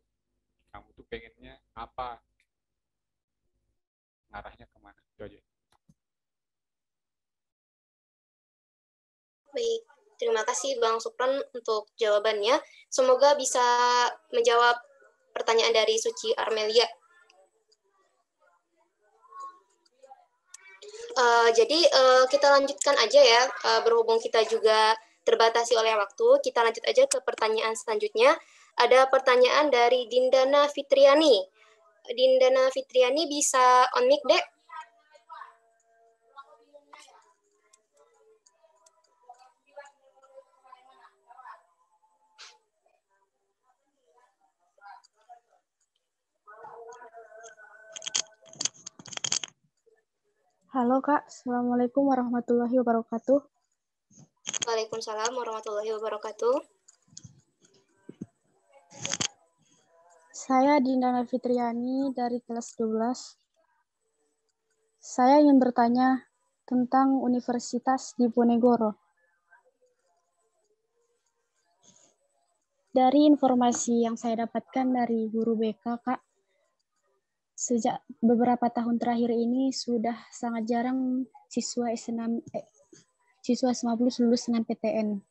S1: kamu tuh pengennya apa, ngarahnya kemana, itu aja.
S2: Baik, terima kasih Bang Sukron untuk jawabannya. Semoga bisa menjawab pertanyaan dari Suci Armelia. Jadi kita lanjutkan aja ya, berhubung kita juga terbatasi oleh waktu, kita lanjut aja ke pertanyaan selanjutnya. Ada pertanyaan dari Dindana Fitriani. Dindana Fitriani bisa on mic, Dek?
S14: Halo Kak, Assalamualaikum warahmatullahi wabarakatuh.
S2: Waalaikumsalam warahmatullahi wabarakatuh.
S14: Saya Dindana Fitriani dari kelas 12. Saya ingin bertanya tentang Universitas Diponegoro. Dari informasi yang saya dapatkan dari guru BK, Kak, sejak beberapa tahun terakhir ini sudah sangat jarang siswa 90 lulus dengan PTN.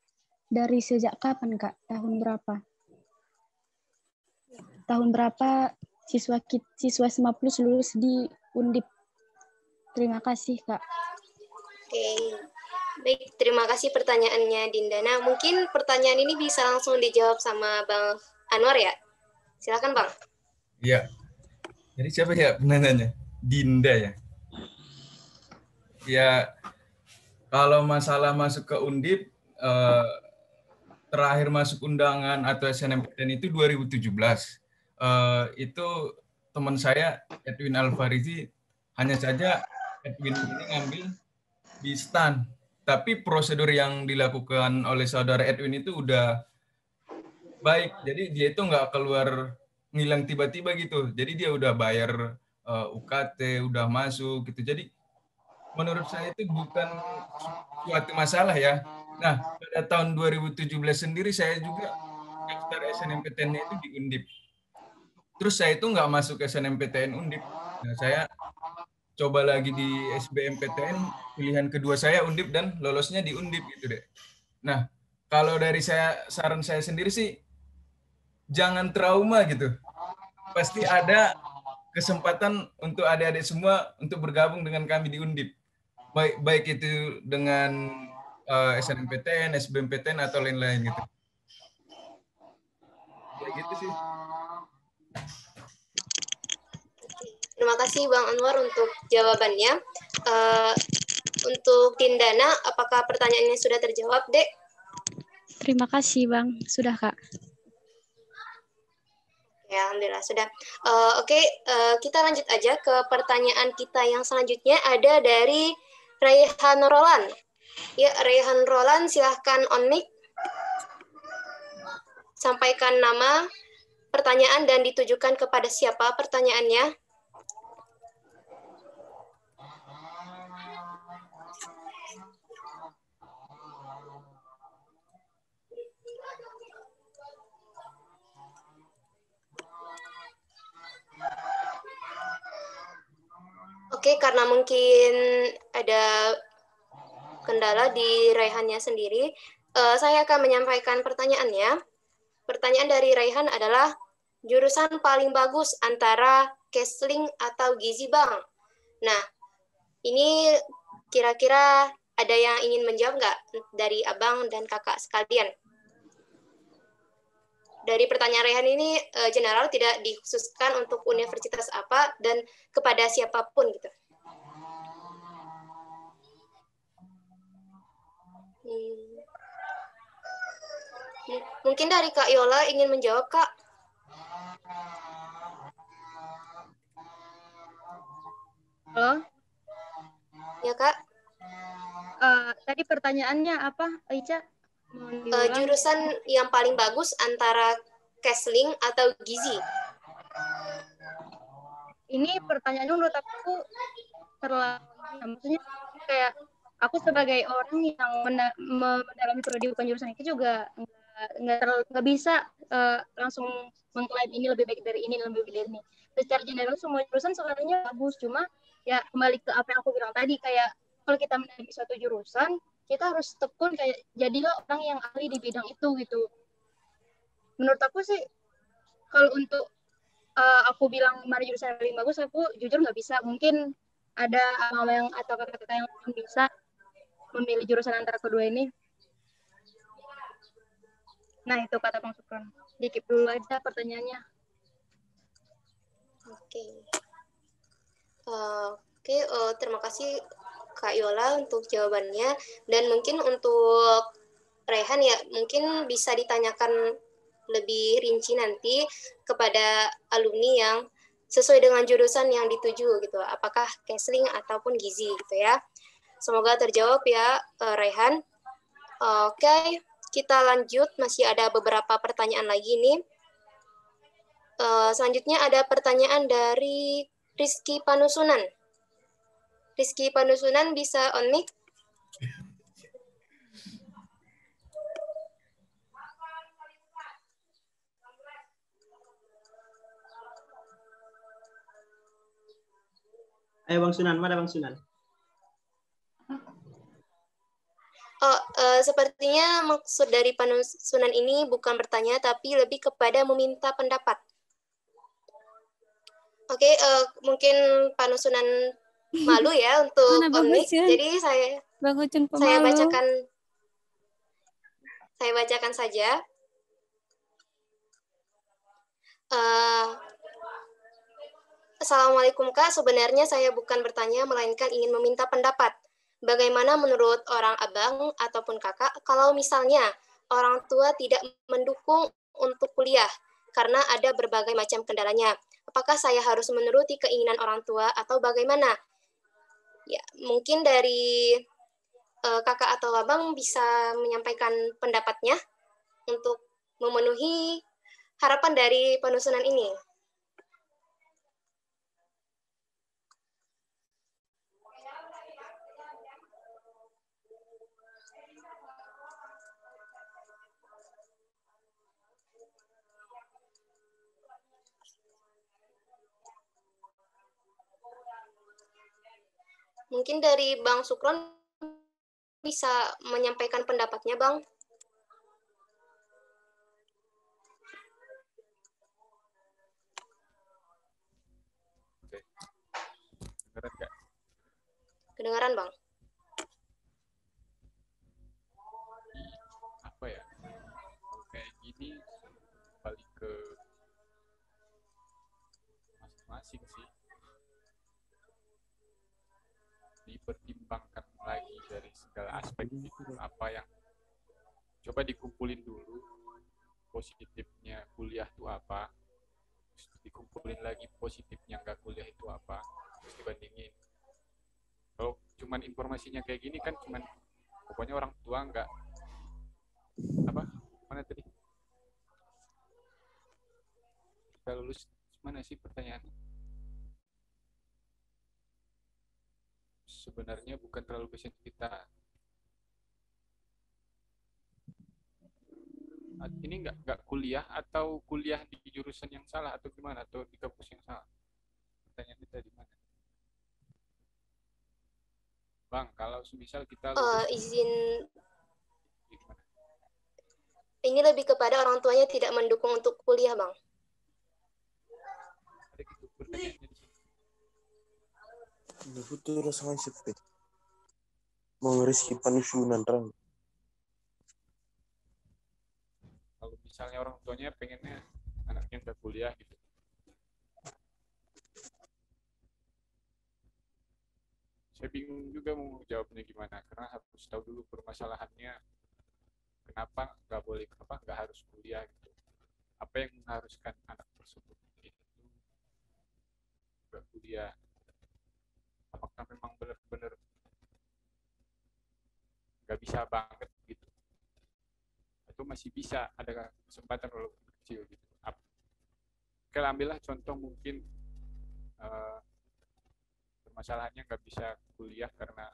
S14: Dari sejak kapan, Kak? Tahun berapa? Tahun berapa siswa 90 lulus di Undip? Terima kasih, Kak.
S2: Oke, Baik, terima kasih pertanyaannya Dinda. Nah, mungkin pertanyaan ini bisa langsung dijawab sama Bang Anwar ya. Silakan Bang.
S3: Iya. Jadi siapa ya penanyanya? Dinda ya. Ya, kalau masalah masuk ke Undip, terakhir masuk undangan atau SNMPTN itu 2017. Itu teman saya Edwin Alfarizi, hanya saja Edwin ini ngambil di STAN. Tapi prosedur yang dilakukan oleh saudara Edwin itu udah baik. Jadi dia itu nggak keluar ngilang tiba-tiba gitu. Jadi dia udah bayar UKT, udah masuk gitu. Jadi menurut saya itu bukan suatu masalah ya. Nah, pada tahun 2017 sendiri saya juga daftar SNMPTN-nya itu di Undip. Terus saya itu nggak masuk SNMPTN Undip. Nah, saya coba lagi di SBMPTN, pilihan kedua saya Undip dan lolosnya di Undip gitu deh. Nah, kalau dari saya, saran saya sendiri sih, jangan trauma gitu. Pasti ada kesempatan untuk adik-adik semua untuk bergabung dengan kami di Undip. Baik itu dengan SNMPTN, SBMPTN, atau lain-lain gitu. Ya gitu sih.
S2: Terima kasih Bang Anwar untuk jawabannya. Untuk Dindana, apakah pertanyaannya sudah terjawab, Dek?
S15: Terima kasih Bang, sudah Kak.
S2: Ya, alhamdulillah sudah. Oke, kita lanjut aja ke pertanyaan kita yang selanjutnya, ada dari Raihan Roland. Ya, Raihan Roland, silahkan on mic. Sampaikan nama, pertanyaan, dan ditujukan kepada siapa pertanyaannya. Oke, karena mungkin ada kendala di Raihannya sendiri, saya akan menyampaikan pertanyaannya. Pertanyaan dari Raihan adalah, jurusan paling bagus antara Kesling atau Gizi, Bang? Nah, ini kira-kira ada yang ingin menjawab nggak dari Abang dan Kakak sekalian? Dari pertanyaan Raihan ini general, tidak dikhususkan untuk universitas apa dan kepada siapapun gitu. Mungkin dari Kak Yola ingin menjawab, Kak.
S9: Halo?
S2: Ya, Kak.
S9: Tadi pertanyaannya apa, Aica?
S2: Jurusan yang paling bagus antara Kesling atau Gizi?
S9: Ini pertanyaannya menurut aku terlalu, maksudnya kayak aku sebagai orang yang mendalami pendidikan jurusan itu juga nggak bisa langsung mengklaim ini lebih baik dari ini, lebih baik dari ini. Secara general semua jurusan sebenarnya bagus, cuma ya kembali ke apa yang aku bilang tadi, kayak kalau kita menarik suatu jurusan, kita harus tekun kayak jadilah orang yang ahli di bidang itu gitu. Menurut aku sih, kalau untuk aku bilang mana jurusan yang paling bagus, aku jujur nggak bisa. Mungkin ada abang yang atau kakak-kakak yang bisa memilih jurusan antara kedua ini. Nah, itu kata Bang Sukron. Dikit dulu aja pertanyaannya.
S2: Oke, terima kasih Kak Yola untuk jawabannya. Dan mungkin untuk Raihan ya, mungkin bisa ditanyakan lebih rinci nanti kepada alumni yang sesuai dengan jurusan yang dituju gitu. Apakah Kesling ataupun Gizi gitu ya. Semoga terjawab ya Raihan. Oke, kita lanjut. Masih ada beberapa pertanyaan lagi nih. Selanjutnya ada pertanyaan dari Rizky Panusunan. Rizky Panusunan bisa on mic?
S6: Ayo Bang Sunan, mana Bang Sunan?
S2: Sepertinya maksud dari Panusunan ini bukan bertanya, tapi lebih kepada meminta pendapat. Oke, mungkin Panusunan malu ya untuk on mic, jadi
S15: Bang Ucun
S2: Saya
S15: pemalu.
S2: bacakan saja. Eh, Assalamualaikum Kak, sebenarnya saya bukan bertanya melainkan ingin meminta pendapat. Bagaimana menurut orang abang ataupun kakak kalau misalnya orang tua tidak mendukung untuk kuliah karena ada berbagai macam kendalanya? Apakah saya harus menuruti keinginan orang tua atau bagaimana? Ya, mungkin dari kakak atau abang bisa menyampaikan pendapatnya untuk memenuhi harapan dari penusunan ini. Mungkin dari Bang Sukron bisa menyampaikan pendapatnya, Bang.
S1: Oke. Kedengeran nggak?
S2: Kedengaran, Bang.
S1: Apa ya? Kayak gini balik ke masing-masing sih. Dipertimbangkan lagi dari segala aspek gitu. Apa yang coba dikumpulin dulu positifnya kuliah itu apa, terus dikumpulin lagi positifnya nggak kuliah itu apa, terus dibandingin. Kalau cuman informasinya kayak gini kan cuman pokoknya orang tua nggak apa mana tadi kita lulus mana sih pertanyaannya? Sebenarnya bukan terlalu passion kita. Ini nggak kuliah atau kuliah di jurusan yang salah atau gimana atau di kampus yang salah? Pertanyaannya tadi mana? Bang, kalau semisal kita
S2: izin ini lebih kepada orang tuanya tidak mendukung untuk kuliah, Bang.
S1: Ada gitu pertanyaannya di sini.
S10: Betul rasakan sih. Mau Rizky penusunan terang.
S1: Kalau misalnya orang tuanya pengennya anaknya nggak kuliah gitu. Saya bingung juga mau jawabnya gimana karena harus tahu dulu permasalahannya. Kenapa nggak boleh, apa nggak harus kuliah gitu? Apa yang mengharuskan anak tersebut itu nggak kuliah? Apakah memang benar-benar nggak bisa banget gitu? Atau masih bisa ada kesempatan walaupun kecil gitu? Oke, ambillah contoh mungkin permasalahannya nggak bisa kuliah karena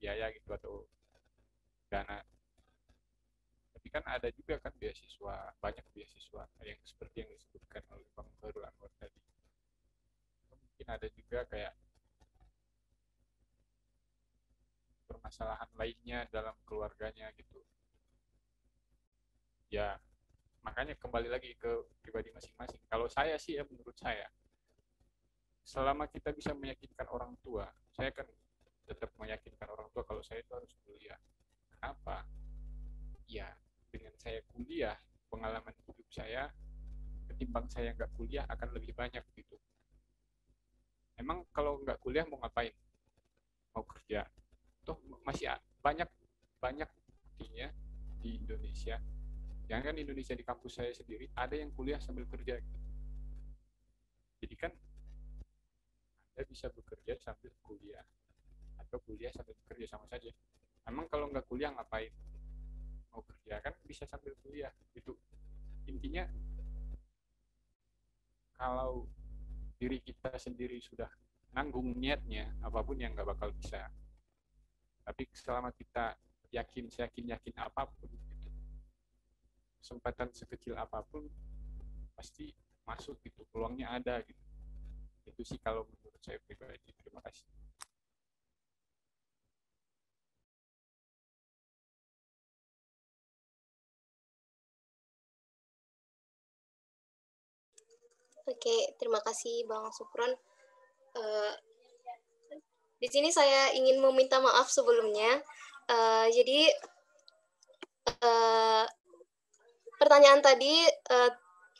S1: biaya gitu atau dana. Tapi kan ada juga kan beasiswa, banyak beasiswa yang seperti yang disebutkan oleh Bang Khairul Anwar tadi. Mungkin ada juga kayak permasalahan lainnya dalam keluarganya gitu. Ya, makanya kembali lagi ke pribadi masing-masing. Kalau saya sih ya menurut saya, selama kita bisa meyakinkan orang tua, saya kan tetap meyakinkan orang tua kalau saya itu harus kuliah. Kenapa? Ya, dengan saya kuliah, pengalaman hidup saya ketimbang saya nggak kuliah akan lebih banyak gitu. Emang kalau nggak kuliah mau ngapain? Mau kerja? Toh masih banyak buktinya di Indonesia. Jangan kan Indonesia, di kampus saya sendiri ada yang kuliah sambil kerja gitu. Jadi kan Anda bisa bekerja sambil kuliah atau kuliah sambil bekerja, sama saja. Emang kalau nggak kuliah ngapain? Mau kerja kan bisa sambil kuliah gitu. Intinya kalau diri kita sendiri sudah nanggung niatnya, apapun yang nggak bakal bisa. Tapi selama kita yakin apapun gitu, kesempatan sekecil apapun pasti masuk gitu, peluangnya ada gitu. Itu sih kalau menurut saya pribadi. Terima kasih.
S2: Oke, terima kasih Bang Sukron. Di sini saya ingin meminta maaf sebelumnya. Jadi pertanyaan tadi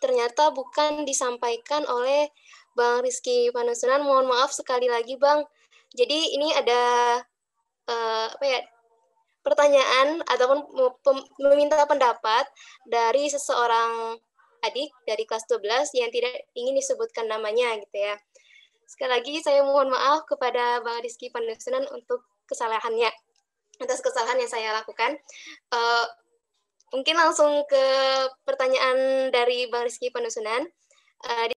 S2: ternyata bukan disampaikan oleh Bang Rizky Panusunan. Mohon maaf sekali lagi, Bang. Jadi ini ada pertanyaan ataupun meminta pendapat dari seseorang adik dari kelas 12 yang tidak ingin disebutkan namanya gitu ya. Sekali lagi saya mohon maaf kepada Bang Rizky Panusunan untuk kesalahannya, atas kesalahan yang saya lakukan. Mungkin langsung ke pertanyaan dari Bang Rizky Panusunan.